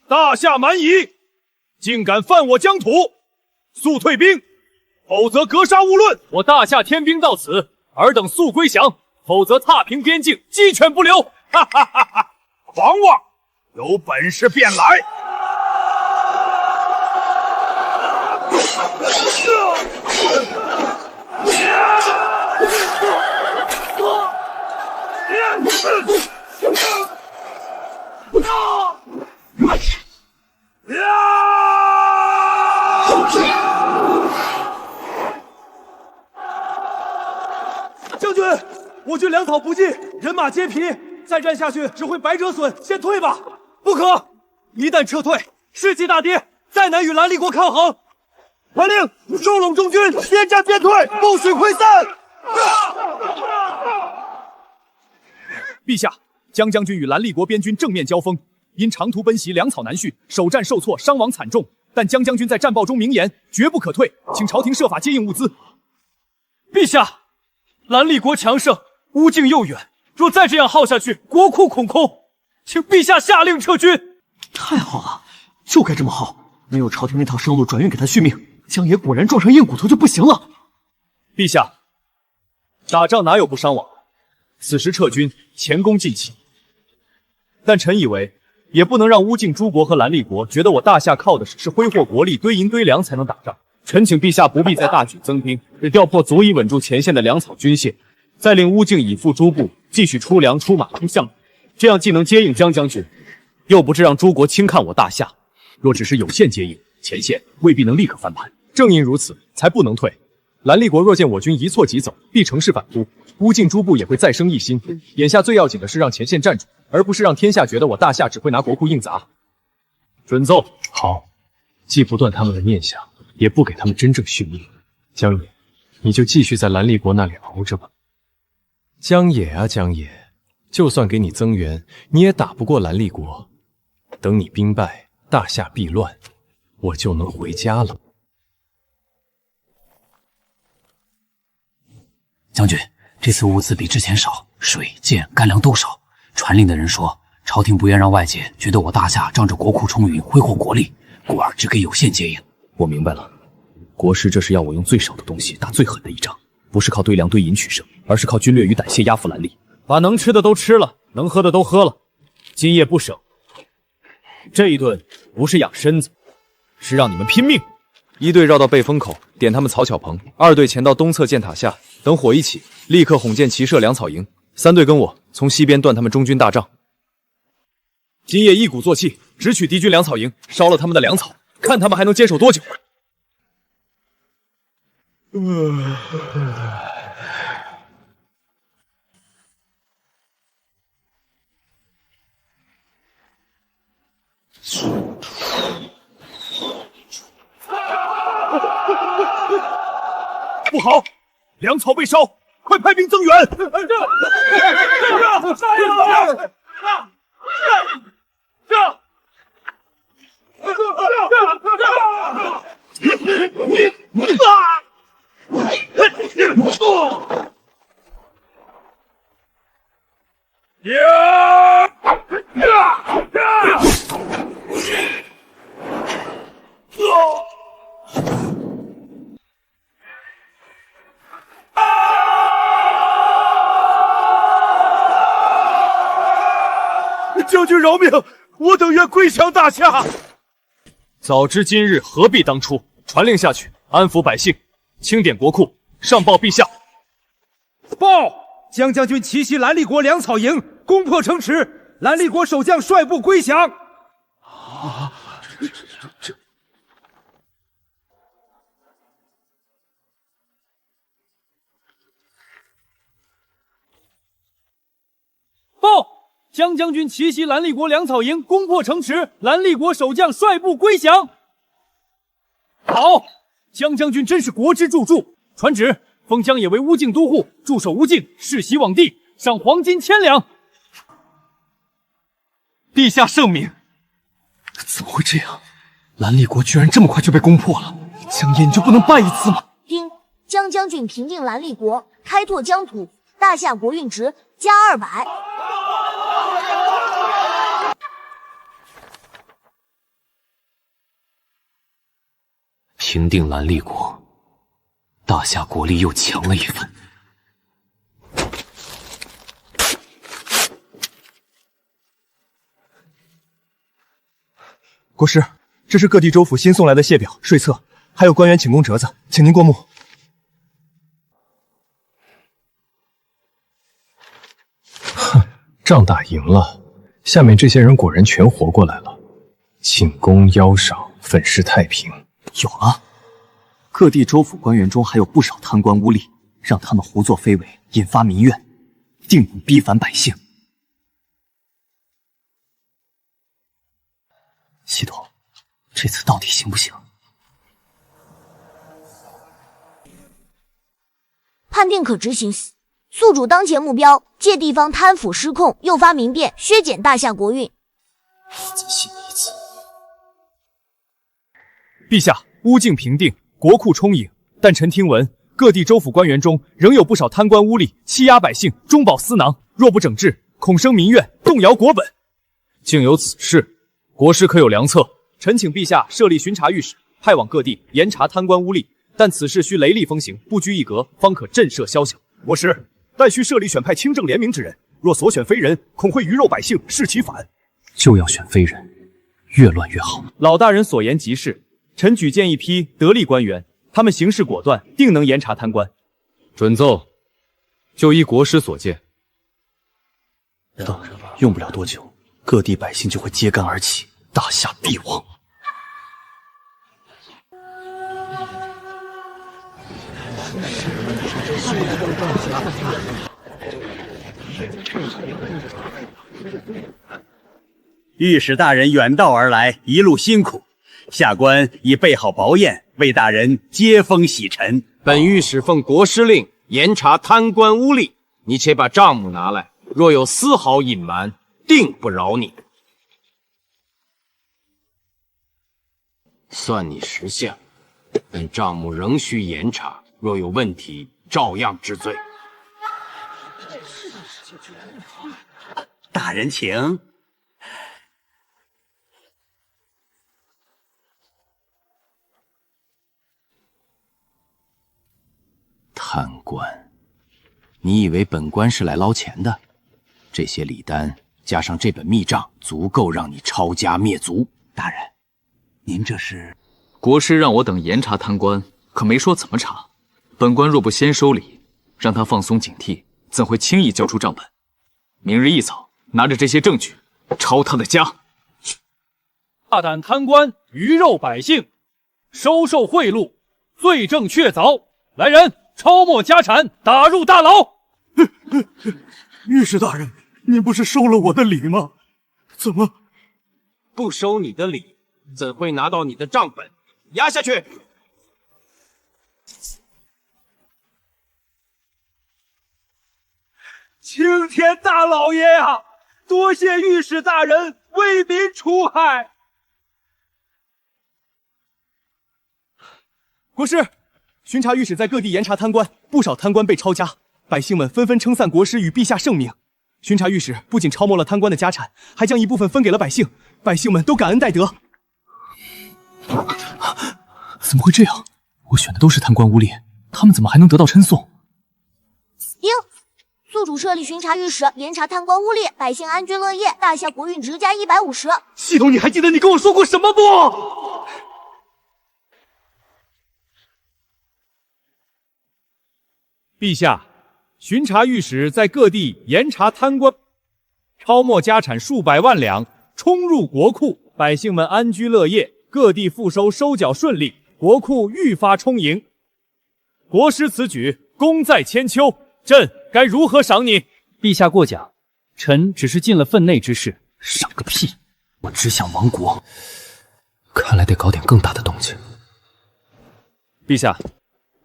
大夏蛮夷，竟敢犯我疆土，速退兵，否则格杀勿论！我大夏天兵到此，尔等速归降，否则踏平边境，鸡犬不留！哈哈哈哈！狂妄，有本事便来！将军，我军粮草不济，人马皆疲，再战下去只会白折损，先退吧。不可，一旦撤退，士气大跌，再难与兰历国抗衡。传令，收拢中军，边战边退，不许溃散。陛下，江将军与兰历国边军正面交锋，因长途奔袭，粮草难续，首战受挫，伤亡惨重。但江将军在战报中明言，绝不可退，请朝廷设法接应物资。陛下，兰历国强盛，乌境又远，若再这样耗下去，国库恐空，请陛下下令撤军。太好了，就该这么耗，没有朝廷那套生路转运给他续命，江野果然撞上硬骨头就不行了。陛下，打仗哪有不伤亡？此时撤军，前功尽弃。但臣以为，也不能让乌境诸国和兰历国觉得我大夏靠的是挥霍国力、堆银堆粮才能打仗。臣请陛下不必再大举增兵，只调破足以稳住前线的粮草军械，再令乌境以附诸部继续出粮、出马、出项，这样既能接应江将军，又不致让诸国轻看我大夏。若只是有限接应，前线未必能立刻翻盘。正因如此，才不能退。兰历国若见我军一错即走，必乘势反扑，乌境诸部也会再生异心。眼下最要紧的是让前线站住，而不是让天下觉得我大夏只会拿国库硬砸。准奏。好，既不断他们的念想，也不给他们真正续命。江野，你就继续在兰历国那里熬着吧。江野啊江野，就算给你增援，你也打不过兰历国。等你兵败，大夏必乱，我就能回家了。将军，这次物资比之前少，水、箭、干粮都少。传令的人说，朝廷不愿让外界觉得我大夏仗着国库充裕挥霍国力，故而只给有限接应。我明白了，国师这是要我用最少的东西打最狠的一仗，不是靠堆粮堆银取胜，而是靠军略与胆怯压服兰历，把能吃的都吃了，能喝的都喝了，今夜不省。这一顿不是养身子，是让你们拼命。一队绕到背风口，点他们草草棚；二队前到东侧箭塔下，等火一起，立刻哄箭齐射粮草营。三队跟我从西边断他们中军大帐。今夜一鼓作气，直取敌军粮草营，烧了他们的粮草，看他们还能坚守多久。不好，粮草被烧，快派兵增援！将军饶命，我等愿归降大夏。早知今日，何必当初？传令下去，安抚百姓，清点国库，上报陛下。报！江将军奇袭兰立国粮草营，攻破城池，兰立国守将率部归降。报！江将军奇袭兰立国粮草营，攻破城池，兰立国守将率部归降。好，江将军真是国之柱柱。传旨，封江野为乌境都护，驻守乌境，世袭罔地，赏黄金1000两。陛下圣明。怎么会这样？兰立国居然这么快就被攻破了，江野你就不能败一次吗？丁，江将军平定兰立国，开拓疆土，大夏国运值加200。平定兰立国，大夏国力又强了一分。国师，这是各地州府新送来的谢表、税册，还有官员请功折子，请您过目。哼，仗打赢了，下面这些人果然全活过来了，请功邀赏，粉饰太平。有了，各地州府官员中还有不少贪官污吏，让他们胡作非为，引发民怨，定能逼反百姓。系统，这次到底行不行？判定可执行。宿主当前目标：借地方贪腐失控，诱发民变，削减大夏国运。再信你一次。陛下，乌境平定，国库充盈，但臣听闻各地州府官员中仍有不少贪官污吏，欺压百姓，中饱私囊。若不整治，恐生民怨，动摇国本。竟有此事，国师可有良策？臣请陛下设立巡查御史，派往各地严查贪官污吏，但此事需雷厉风行，不拘一格，方可震慑宵小。国师，但需设立选派清正廉明之人，若所选非人，恐会鱼肉百姓，视其反。就要选非人，越乱越好。老大人所言极是，臣举荐一批得力官员，他们行事果断，定能严查贪官。准奏，就依国师所见。用不了多久，各地百姓就会揭竿而起，大夏必亡。御史大人远道而来，一路辛苦，下官已备好薄宴，为大人接风洗尘。本御史奉国师令严查贪官污吏，你且把账目拿来，若有丝毫隐瞒，定不饶你。算你识相，本账目仍需严查，若有问题，照样治罪。大人请。贪官，你以为本官是来捞钱的？这些礼单加上这本密账，足够让你抄家灭族。大人，您这是？国师让我等严查贪官，可没说怎么查。本官若不先收礼，让他放松警惕，怎会轻易交出账本？明日一早，拿着这些证据，抄他的家。大胆贪官，鱼肉百姓，收受贿赂，罪证确凿。来人！抄没家产，打入大牢。御史大人，您不是收了我的礼吗？怎么不收你的礼，怎会拿到你的账本？押下去。青天大老爷呀，多谢御史大人为民除害。国师。巡查御史在各地严查贪官，不少贪官被抄家，百姓们纷纷称赞国师与陛下圣明。巡查御史不仅抄没了贪官的家产，还将一部分分给了百姓，百姓们都感恩戴德。怎么会这样？我选的都是贪官污吏，他们怎么还能得到称颂？丁，宿宿主设立巡查御史，严查贪官污吏，百姓安居乐业，大夏国运值加150。系统，你还记得你跟我说过什么不？陛下，巡查御史在各地严查贪官，抄没家产数百万两，冲入国库，百姓们安居乐业，各地赋收收缴顺利，国库愈发充盈。国师此举功在千秋，朕该如何赏你？陛下过奖，臣只是尽了分内之事。赏个屁！我只想亡国，看来得搞点更大的动静。陛下，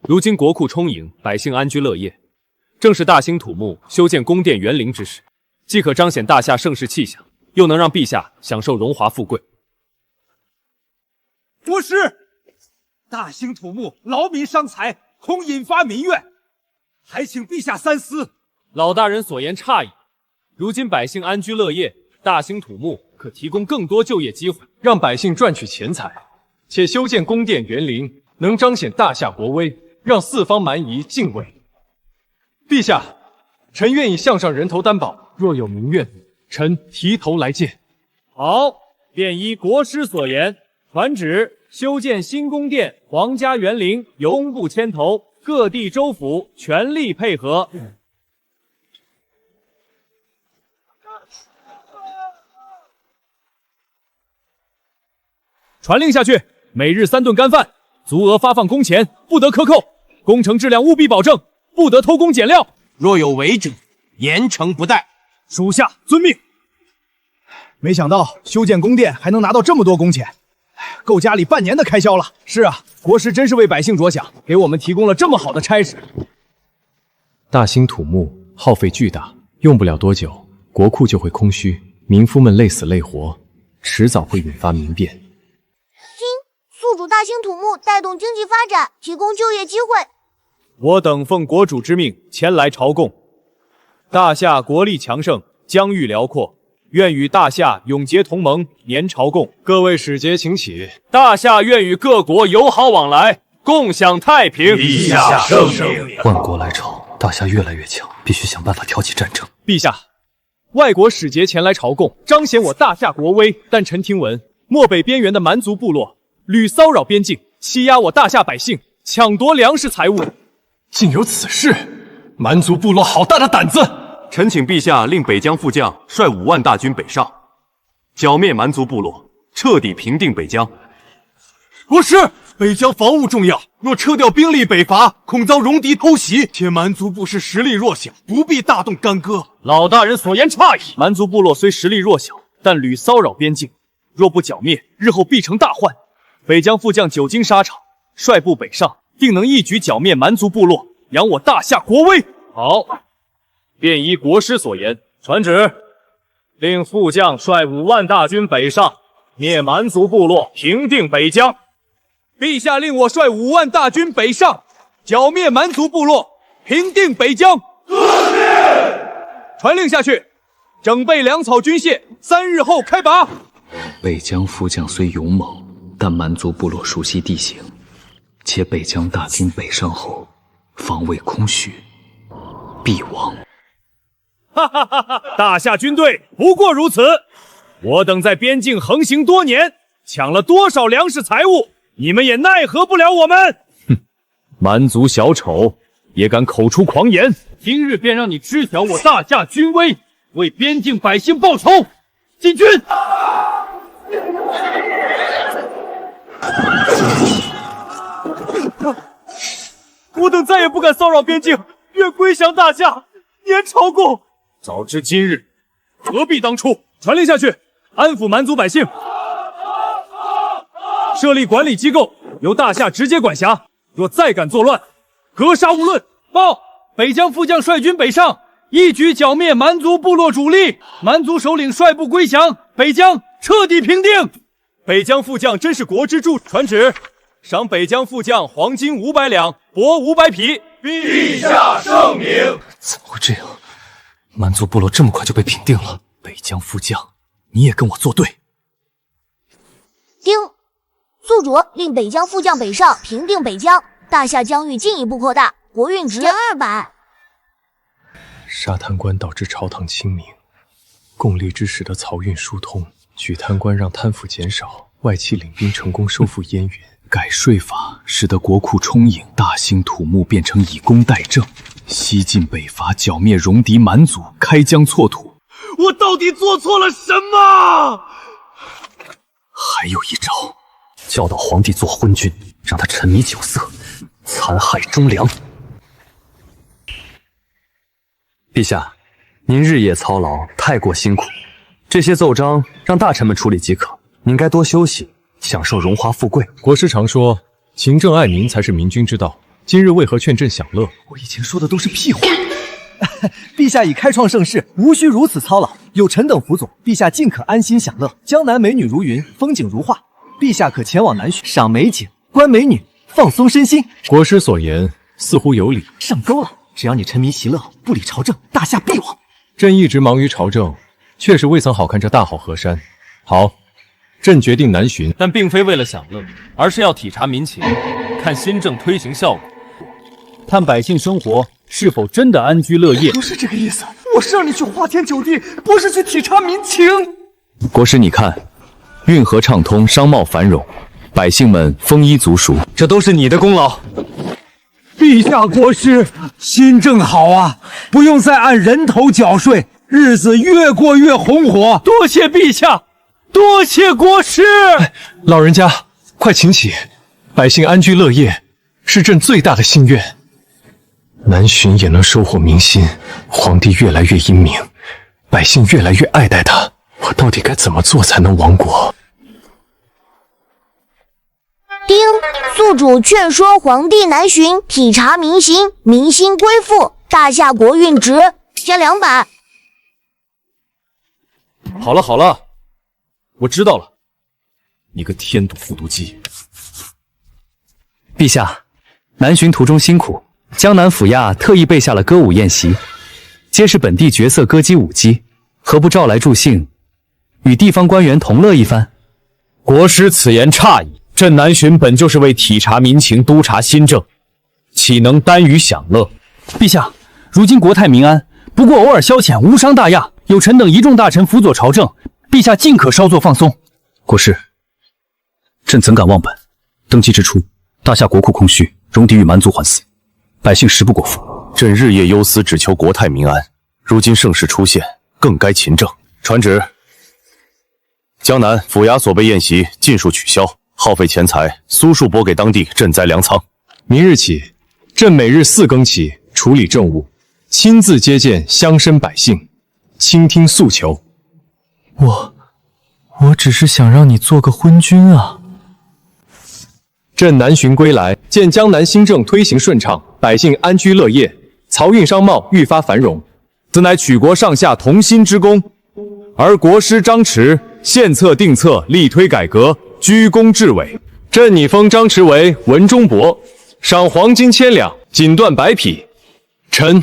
如今国库充盈，百姓安居乐业，正是大兴土木、修建宫殿园陵之时，既可彰显大夏盛世气象，又能让陛下享受荣华富贵。国师，大兴土木，劳民伤财，恐引发民怨，还请陛下三思。老大人所言差矣。如今百姓安居乐业，大兴土木可提供更多就业机会，让百姓赚取钱财，且修建宫殿园陵，能彰显大夏国威，让四方蛮夷敬畏。陛下，臣愿意项上人头担保，若有民怨，臣提头来见。好，便依国师所言，传旨修建新宫殿、皇家园陵，由工部牵头，各地州府全力配合。传令下去，每日3顿干饭，足额发放工钱，不得克扣。工程质量务必保证，不得偷工减料。若有违者，严惩不贷。属下遵命。没想到修建宫殿还能拿到这么多工钱，够家里半年的开销了。是啊，国师真是为百姓着想，给我们提供了这么好的差事。大兴土木，耗费巨大，用不了多久，国库就会空虚，民夫们累死累活，迟早会引发民变。宿主大兴土木，带动经济发展，提供就业机会。我等奉国主之命前来朝贡。大夏国力强盛，疆域辽阔，愿与大夏永结同盟，年朝贡。各位使节请起。大夏愿与各国友好往来，共享太平。陛下圣明。万国来朝，大夏越来越强，必须想办法挑起战争。陛下，外国使节前来朝贡，彰显我大夏国威。但臣听闻，漠北边缘的蛮族部落屡骚扰边境，欺压我大夏百姓，抢夺粮食财物。竟有此事！蛮族部落好大的胆子！臣请陛下令北疆副将率5万大军北上，剿灭蛮族部落，彻底平定北疆。国师，北疆防务重要，若撤掉兵力北伐，恐遭戎狄偷袭。且蛮族部是实力弱小，不必大动干戈。老大人所言差矣。蛮族部落虽实力弱小，但屡骚扰边境，若不剿灭，日后必成大患。北疆副将久经沙场，率部北上，定能一举剿灭蛮族部落，扬我大夏国威。好，便依国师所言，传旨，令副将率5万大军北上，灭蛮族部落，平定北疆。陛下令我率5万大军北上，剿灭蛮族部落，平定北疆。传令下去，整备粮草军械，3日后开拔。北疆副将虽勇猛，但蛮族部落熟悉地形，且北疆大军北上后，防卫空虚，必亡。哈哈哈哈！大夏军队不过如此。我等在边境横行多年，抢了多少粮食财物，你们也奈何不了我们。哼，蛮族小丑也敢口出狂言！今日便让你知晓我大夏军威，为边境百姓报仇！进军！我等再也不敢骚扰边境，愿归降大夏，年朝贡。早知今日，何必当初？传令下去，安抚蛮族百姓，设立管理机构，由大夏直接管辖。若再敢作乱，格杀勿论。报，北疆副将率军北上，一举剿灭蛮族部落主力，蛮族首领率部归降，北疆彻底平定。北疆副将真是国之助，传旨，赏北疆副将黄金500两，帛500匹。陛下圣明。怎么会这样？蛮族部落这么快就被平定了？北疆副将，你也跟我作对。丁，宿主令北疆副将北上，平定北疆，大夏疆域进一步扩大，国运值200。杀贪官导致朝堂清明，共力之使得漕运疏通，举贪官让贪腐减少，外戚领兵成功收复燕云。改税法，使得国库充盈，大兴土木变成以工代政，西进北伐，剿灭戎狄蛮族，开疆拓土。我到底做错了什么？还有一招，教导皇帝做昏君，让他沉迷酒色，残害忠良。陛下，您日夜操劳，太过辛苦，这些奏章让大臣们处理即可，您该多休息，享受荣华富贵。国师常说，勤政爱民才是明君之道，今日为何劝朕享乐？我以前说的都是屁话。陛下已开创盛世，无需如此操劳，有臣等辅佐，陛下尽可安心享乐。江南美女如云，风景如画，陛下可前往南巡，赏美景，观美女，放松身心。国师所言似乎有理，上钩了。只要你沉迷喜乐，不理朝政，大夏必亡。朕一直忙于朝政，确实未曾好看这大好河山。好，朕决定南巡，但并非为了享乐，而是要体察民情，看新政推行效果，看百姓生活是否真的安居乐业。不是这个意思，我是让你去花天酒地，不是去体察民情。国师，你看，运河畅通，商贸繁荣，百姓们丰衣足食，这都是你的功劳。陛下国师，新政好啊，不用再按人头缴税，日子越过越红火。多谢陛下，多谢国师。老人家，快请起，百姓安居乐业是朕最大的心愿。南巡也能收获民心，皇帝越来越英明，百姓越来越爱戴他。我到底该怎么做才能亡国？丁，宿主劝说皇帝南巡，体察民心，民心归附，大夏国运值，加200。好了好了，我知道了，你个添堵复读机。陛下，南巡途中辛苦，江南府衙特意备下了歌舞宴席，皆是本地绝色歌姬舞姬，何不召来助兴，与地方官员同乐一番？国师此言差矣。朕南巡本就是为体察民情、督察新政，岂能耽于享乐？陛下，如今国泰民安，不过偶尔消遣，无伤大雅。有臣等一众大臣辅佐朝政，陛下尽可稍作放松。国师，朕怎敢忘本？登基之初，大夏国库空虚，戎狄与蛮族环伺，百姓食不果腹。朕日夜忧思，只求国泰民安。如今盛世出现，更该勤政。传旨：江南府衙所备宴席尽数取消。耗费钱财，苏数拨给当地赈灾粮仓。明日起，朕每日4更起处理政务，亲自接见乡绅百姓，倾听诉求。我只是想让你做个昏君啊！朕南巡归来，见江南新政推行顺畅，百姓安居乐业，漕运商贸愈发繁荣，此乃举国上下同心之功。而国师张弛献策定策，力推改革，居功至伟。朕拟封张弛为文中伯，赏黄金1000两，锦缎100匹。臣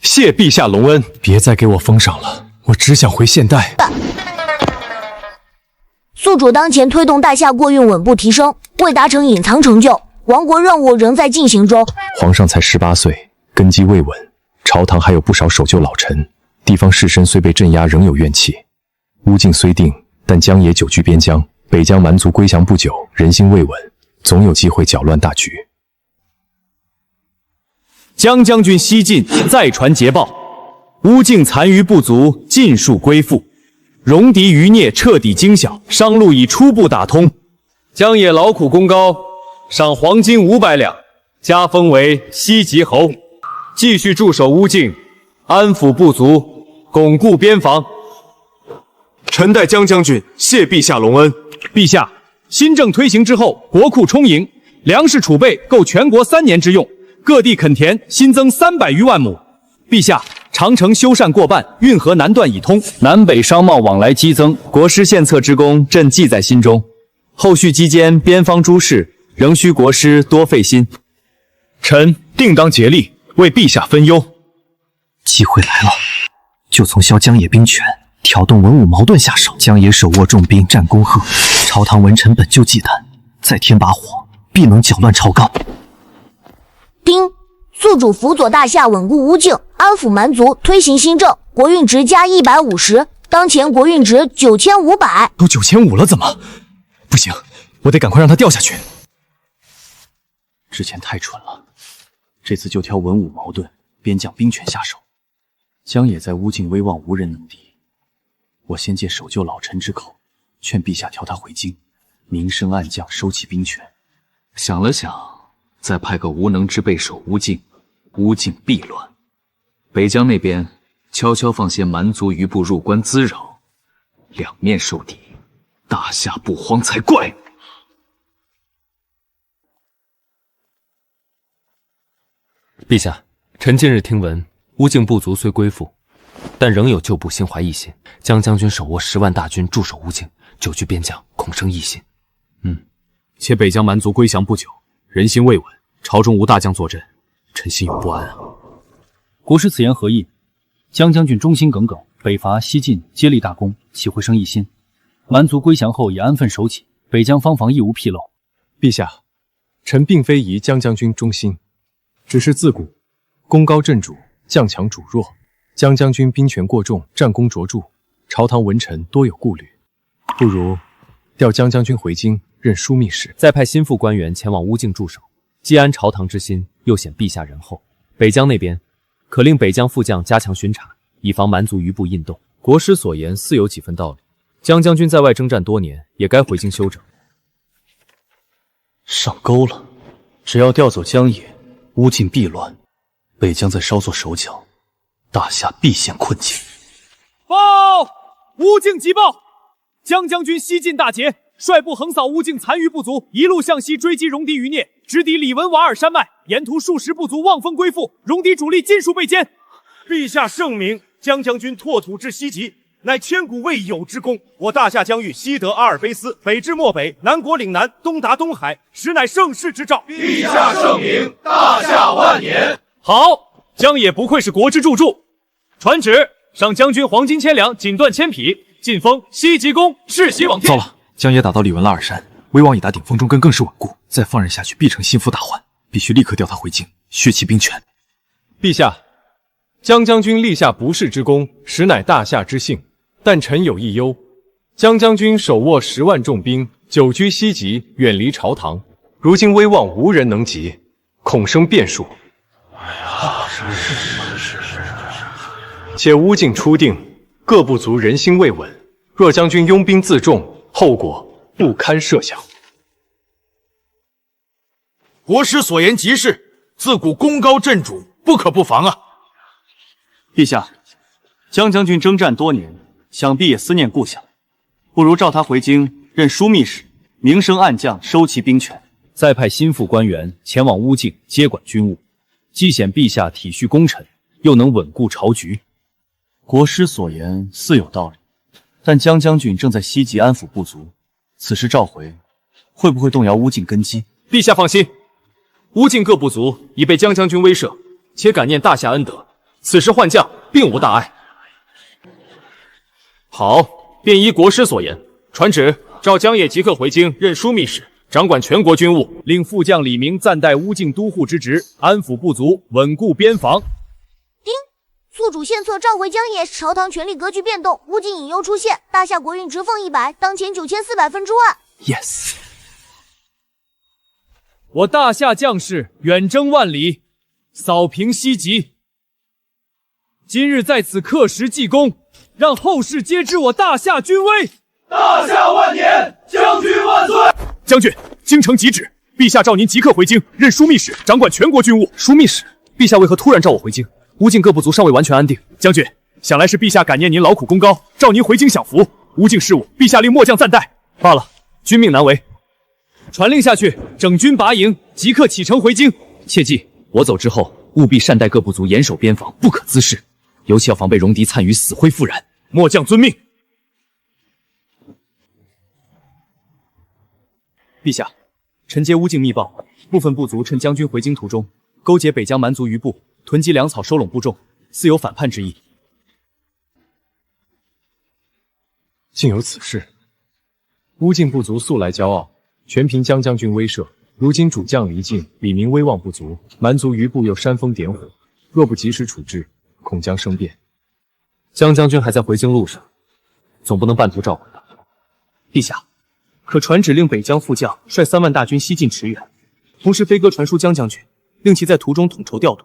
谢陛下隆恩。别再给我封赏了，我只想回现代。宿主当前推动大夏国运稳步提升，未达成隐藏成就，亡国任务仍在进行中。皇上才18岁，根基未稳，朝堂还有不少守旧老臣，地方士绅虽被镇压，仍有怨气。乌境虽定，但江野久居边疆，北疆蛮族归降不久，人心未稳，总有机会搅乱大局。江将军西进，再传捷报，乌境残余不足，尽数归附，戎狄余孽彻底惊晓，商路已初步打通。江野劳苦功高，赏黄金500两，加封为西极侯，继续驻守乌境，安抚部族，巩固边防。臣代江将军谢陛下隆恩。陛下，新政推行之后，国库充盈，粮食储备够全国3年之用，各地垦田新增300余万亩。陛下，长城修缮过半，运河南段已通，南北商贸往来激增，国师献策之功，朕记在心中。后续期间边防诸事，仍需国师多费心。臣定当竭力为陛下分忧。机会来了，就从削江野兵权，挑动文武矛盾下手。江野手握重兵，战恭贺，朝堂文臣本就忌惮，再添把火，必能搅乱朝纲。丁，宿主辅佐大夏稳固乌境，安抚蛮族，推行新政，国运值加150，当前国运值9500。都9500了，怎么？不行，我得赶快让他掉下去。之前太蠢了，这次就挑文武矛盾、边将兵权下手。江野在乌境威望无人能敌，我先借守旧老臣之口，劝陛下调他回京，明升暗降，收起兵权。想了想，再派个无能之辈守乌境，乌境必乱。北疆那边悄悄放些蛮族余部入关滋扰，两面受敌，大夏不慌才怪。陛下，臣近日听闻，乌境部族虽归附，但仍有旧部心怀异心。江将军手握10万大军驻守乌境，久居边疆，恐生异心。且北疆蛮族归降不久，人心未稳，朝中无大将坐镇，臣心有不安啊。国师此言何意？江将军忠心耿耿，北伐西进皆立大功，岂会生异心？蛮族归降后也安分守己，北疆方防亦无纰漏。陛下，臣并非疑江将军忠心，只是自古功高震主，将强主弱，江将军兵权过重，战功卓著，朝堂文臣多有顾虑，不如调江将军回京任枢密使，再派心腹官员前往乌境驻守，既安朝堂之心，又显陛下仁厚。北疆那边可令北疆副将加强巡查，以防蛮族余部印动。国师所言似有几分道理，江将军在外征战多年，也该回京休整。上钩了，只要调走江野，乌境必乱，北疆再稍作手脚，大夏必陷困境。报！乌境急报！江将军西进大捷，率部横扫乌境残余部族，一路向西追击戎狄余孽，直抵里文瓦尔山脉，沿途数十部族望风归附，戎狄主力尽数被歼。陛下圣明，江将军拓土至西极，乃千古未有之功。我大夏疆域西得阿尔卑斯，北至漠北，南国岭南，东达东海，实乃盛世之兆。陛下圣明，大夏万年。好，江野不愧是国之柱柱。传旨，上将军黄金千两，锦缎千匹，晋封西极公，世袭罔糟了，江野打到里文拉尔山，威望已达顶峰中根，更是稳固。再放任下去，必成心腹大患，必须立刻调他回京，削其兵权。陛下，江将军立下不世之功，实乃大夏之幸。但臣有一忧，江将军手握10万重兵，久居西极，远离朝堂，如今威望无人能及，恐生变数。且乌境初定，各部族人心未稳，若将军拥兵自重，后果不堪设想。国师所言极是，自古功高震主，不可不防啊！陛下，江将军征战多年，想必也思念故乡，不如召他回京任枢密使，明升暗降，收其兵权。再派心腹官员前往乌境接管军务，既显陛下体恤功臣，又能稳固朝局。国师所言似有道理，但江将军正在西极安抚部族，此时召回，会不会动摇乌境根基？陛下放心，乌境各部族已被江将军威慑，且感念大夏恩德，此时换将并无大碍。好，便依国师所言，传旨召江野即刻回京任枢密使，掌管全国军务，令副将李明暂代乌境都护之职，安抚部族，稳固边防。丁，宿主献策召回江野，朝堂权力格局变动，乌境隐忧出现，大夏国运直奉100，当前9400分之万。Yes。我大夏将士远征万里，扫平西极。今日在此刻石记功，让后世皆知我大夏军威。大夏万年，将军万岁！将军，京城急旨，陛下召您即刻回京任枢密使，掌管全国军务。枢密使？陛下为何突然召我回京？乌境各部族尚未完全安定。将军，想来是陛下感念您劳苦功高，召您回京享福。乌境事务，陛下令末将暂代。罢了，君命难违。传令下去，整军拔营，即刻启程回京。切记，我走之后，务必善待各部族，严守边防，不可滋事，尤其要防备戎狄残余死灰复燃。末将遵命。陛下，臣接乌境密报，部分部族趁将军回京途中，勾结北疆蛮族余部，囤积粮草，收拢部众，似有反叛之意。竟有此事！乌境部族素来骄傲，全凭江将军威慑，如今主将离境，李明威望不足，蛮族余部又煽风点火，若不及时处置，恐将生变。江将军还在回京路上，总不能半途召回吧？陛下，可传旨令北疆副将率3万大军西进驰援，同时飞鸽传书江将军，令其在途中统筹调度，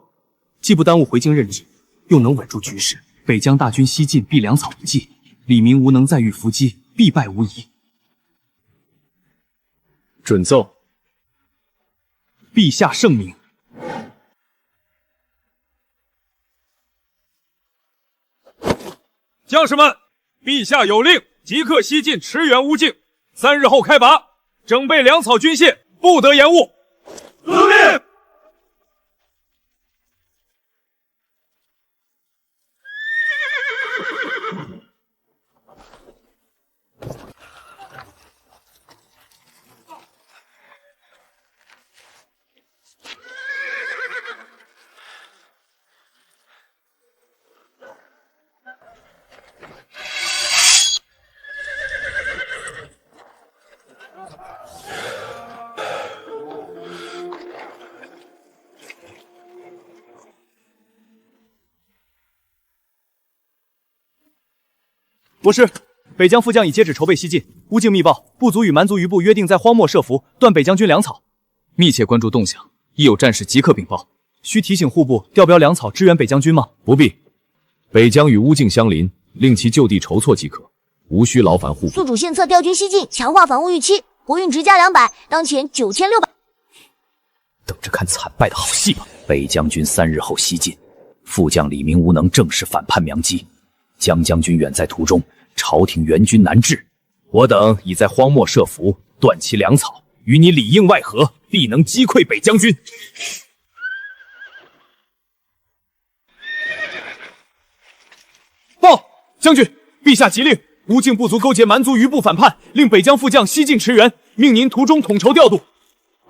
既不耽误回京任职，又能稳住局势。北疆大军西进，必粮草不济，李明无能再遇伏击，必败无疑。准奏。陛下圣明。将士们，陛下有令，即刻西进驰援乌境，3日后开拔，整备粮草军械，不得延误。遵命。国师，北疆副将已接旨筹备西进。乌境密报，部族与蛮族余部约定在荒漠设伏，断北疆军粮草。密切关注动向，一有战事即刻禀报。需提醒户部调标粮草支援北疆军吗？不必，北疆与乌境相邻，令其就地筹措即可，无需劳烦户部。宿主献策调军西进，强化防务预期，国运直加200，当前9600。等着看惨败的好戏吧！北将军3日后西进，副将李明无能正是反叛良机。江将军远在途中，朝廷援军难至，我等已在荒漠设伏，断其粮草，与你里应外合，必能击溃北将军。报将军，陛下急令，乌境部族勾结蛮族余部反叛，令北疆副将西进驰援，命您途中统筹调度。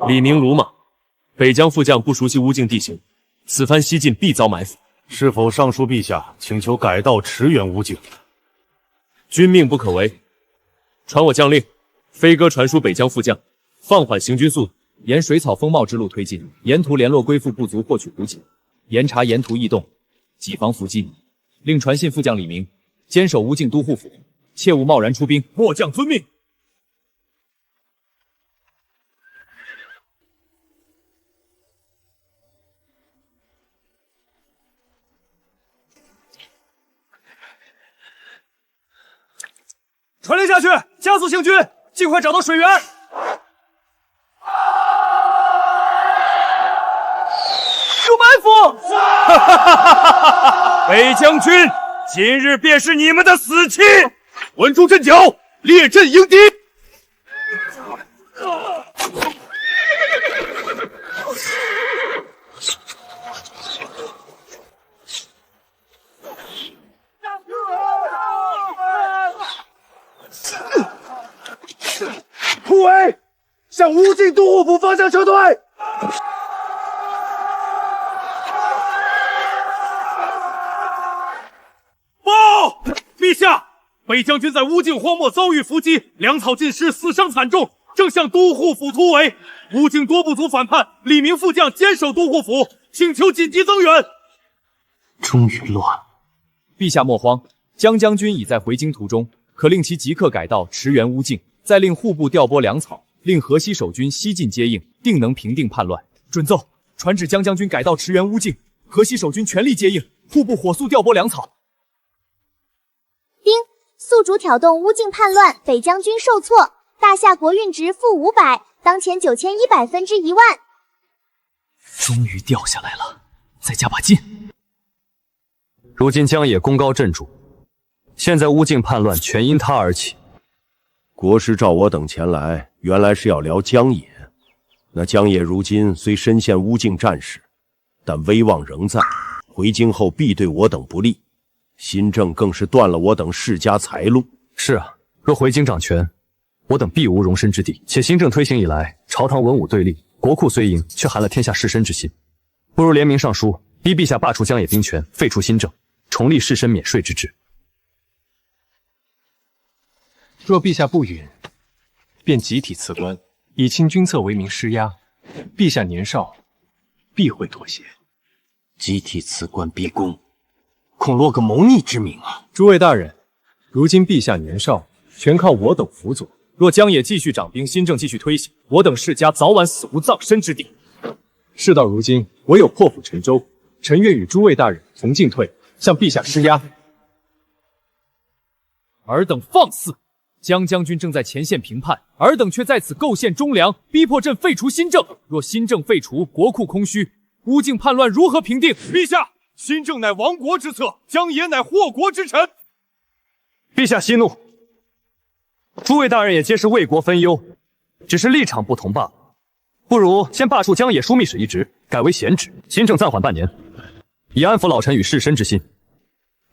李明鲁莽，北疆副将不熟悉乌境地形，此番西进必遭埋伏。是否上书陛下，请求改道驰援乌境？君命不可违。传我将令，飞鸽传书北疆副将，放缓行军速度，沿水草丰茂之路推进，沿途联络归附部族获取补给，严查沿途异动，以防伏击。另传信副将李明，坚守乌境都护府，切勿贸然出兵。末将遵命。传令下去，加速行军，尽快找到水源。有埋伏！北将军，今日便是你们的死期！稳住阵脚，列阵迎敌！突围，向乌境都护府方向撤退！报！陛下，北将军在乌境荒漠遭遇伏击，粮草尽失，死伤惨重，正向都护府突围。乌境多部族反叛，李明副将坚守都护府，请求紧急增援。终于乱。陛下莫慌，江将军已在回京途中，可令其即刻改道驰援乌境。再令户部调拨粮草，令河西守军西进接应，定能平定叛乱。准奏，传旨江将军改道驰援乌境，河西守军全力接应，户部火速调拨粮草。丁，宿主挑动乌境叛乱，北将军受挫，大夏国运值-500，当前9100分之1万。终于掉下来了，再加把劲。如今江野功高震主，现在乌境叛乱全因他而起。国师召我等前来，原来是要聊江野。那江野如今虽身陷乌境战事，但威望仍在，回京后必对我等不利。新政更是断了我等世家财路。是啊，若回京掌权，我等必无容身之地。且新政推行以来，朝堂文武对立，国库虽盈，却寒了天下士绅之心。不如联名上书，逼陛下罢黜江野兵权，废除新政，重立士绅免税之制。若陛下不允，便集体辞官，以清君侧为名施压，陛下年少，必会妥协。集体辞官逼宫，恐落个谋逆之名啊！诸位大人，如今陛下年少，全靠我等辅佐。若江野继续掌兵，新政继续推行，我等世家早晚死无葬身之地。事到如今，唯有破釜沉舟。臣愿与诸位大人同进退，向陛下施压。尔等放肆！江将军正在前线平叛，尔等却在此构陷忠良，逼迫朕废除新政。若新政废除，国库空虚，乌境叛乱如何平定？陛下，新政乃亡国之策，江野乃祸国之臣。陛下息怒，诸位大人也皆是为国分忧，只是立场不同罢了。不如先罢黜江野枢密使一职，改为闲职，新政暂缓半年，以安抚老臣与士绅之心。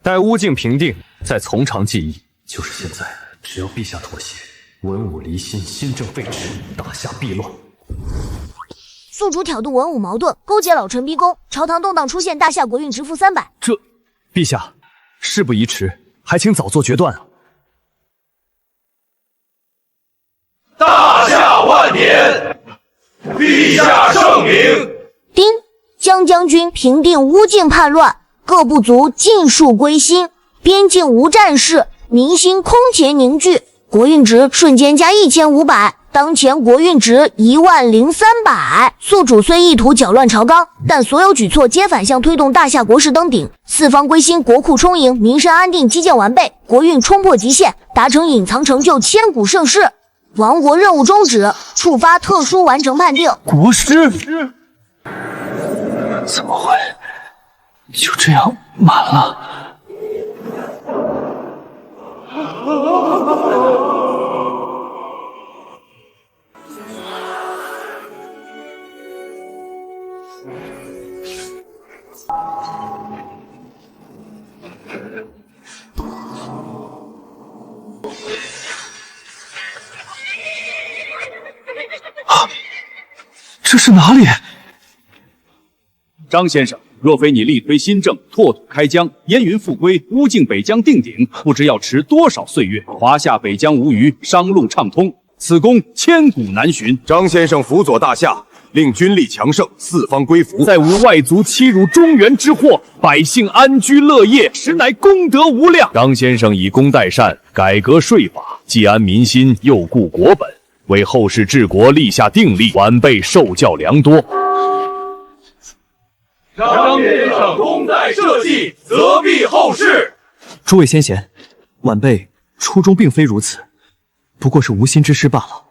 待乌境平定，再从长计议。就是现在，只要陛下妥协，文武离心，新政废止，大夏必乱。宿主挑动文武矛盾，勾结老臣逼宫，朝堂动荡出现，大夏国运直负300。陛下，事不宜迟，还请早做决断啊！大夏万年，陛下圣明。丁，江将军平定乌境叛乱，各部族尽数归心，边境无战事，民心空前凝聚，国运值瞬间加1500，当前国运值10300。宿主虽意图搅乱朝纲，但所有举措皆反向推动大夏国势登顶，四方归心，国库充盈，民生安定，基建完备，国运冲破极限，达成隐藏成就，千古盛世。亡国任务终止，触发特殊完成判定。国师，怎么会就这样满了？这是哪里？张先生，若非你力推新政，拓土开疆，燕云复归，乌境北疆定鼎，不知要迟多少岁月。华夏北疆无虞，商路畅通，此功千古难寻。张先生辅佐大夏，令军力强盛，四方归服，再无外族欺辱中原之祸，百姓安居乐业，实乃功德无量。张先生以功代善，改革税法，既安民心，又固国本，为后世治国立下定力，晚辈受教良多。张先生功在社稷，泽庇后世。诸位先贤，晚辈初衷并非如此，不过是无心之失罢了。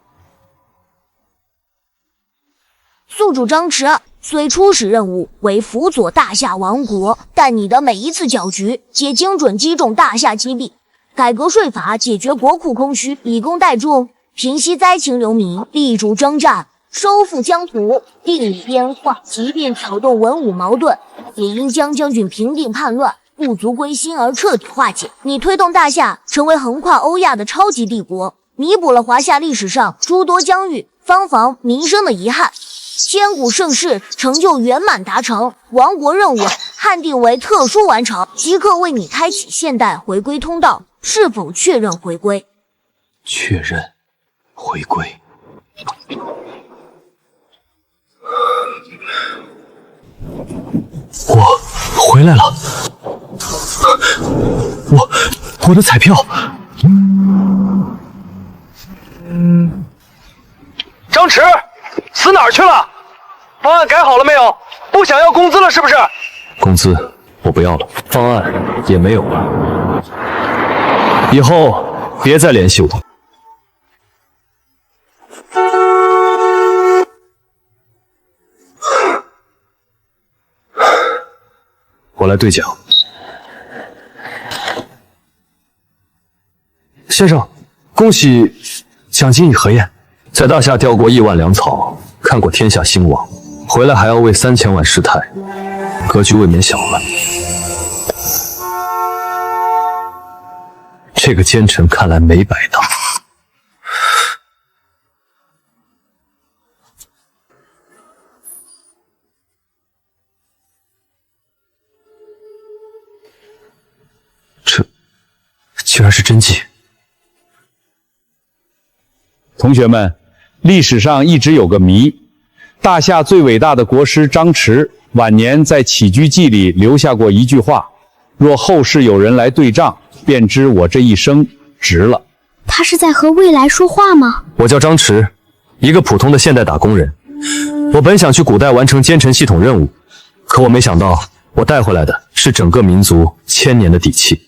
宿主张弛虽初始任务为辅佐大夏亡国，但你的每一次搅局皆精准击中大夏基地。改革税法，解决国库空虚，以工代助，平息灾情流民，力主征战，收复疆土，定理边患。即便挑动文武矛盾，也因江将军平定叛乱，部族归心而彻底化解。你推动大夏成为横跨欧亚的超级帝国，弥补了华夏历史上诸多疆域、方房、民生的遗憾。千古盛世成就圆满达成，亡国任务判定为特殊完成，即刻为你开启现代回归通道。是否确认回归？确认回归。我回来了，我的彩票。张弛，死哪儿去了？方案改好了没有？不想要工资了是不是？工资我不要了，方案也没有了，以后别再联系我。我来兑奖。先生，恭喜奖金已核验，在大夏调过亿万粮草，看过天下兴亡，回来还要为3000万失态，格局未免小了。这个奸臣看来没白当。这居然是真迹！同学们，历史上一直有个谜，大夏最伟大的国师张弛晚年在起居记里留下过一句话：若后世有人来对账，便知我这一生值了。他是在和未来说话吗？我叫张弛，一个普通的现代打工人。我本想去古代完成奸臣系统任务，可我没想到，我带回来的是整个民族1000年的底气。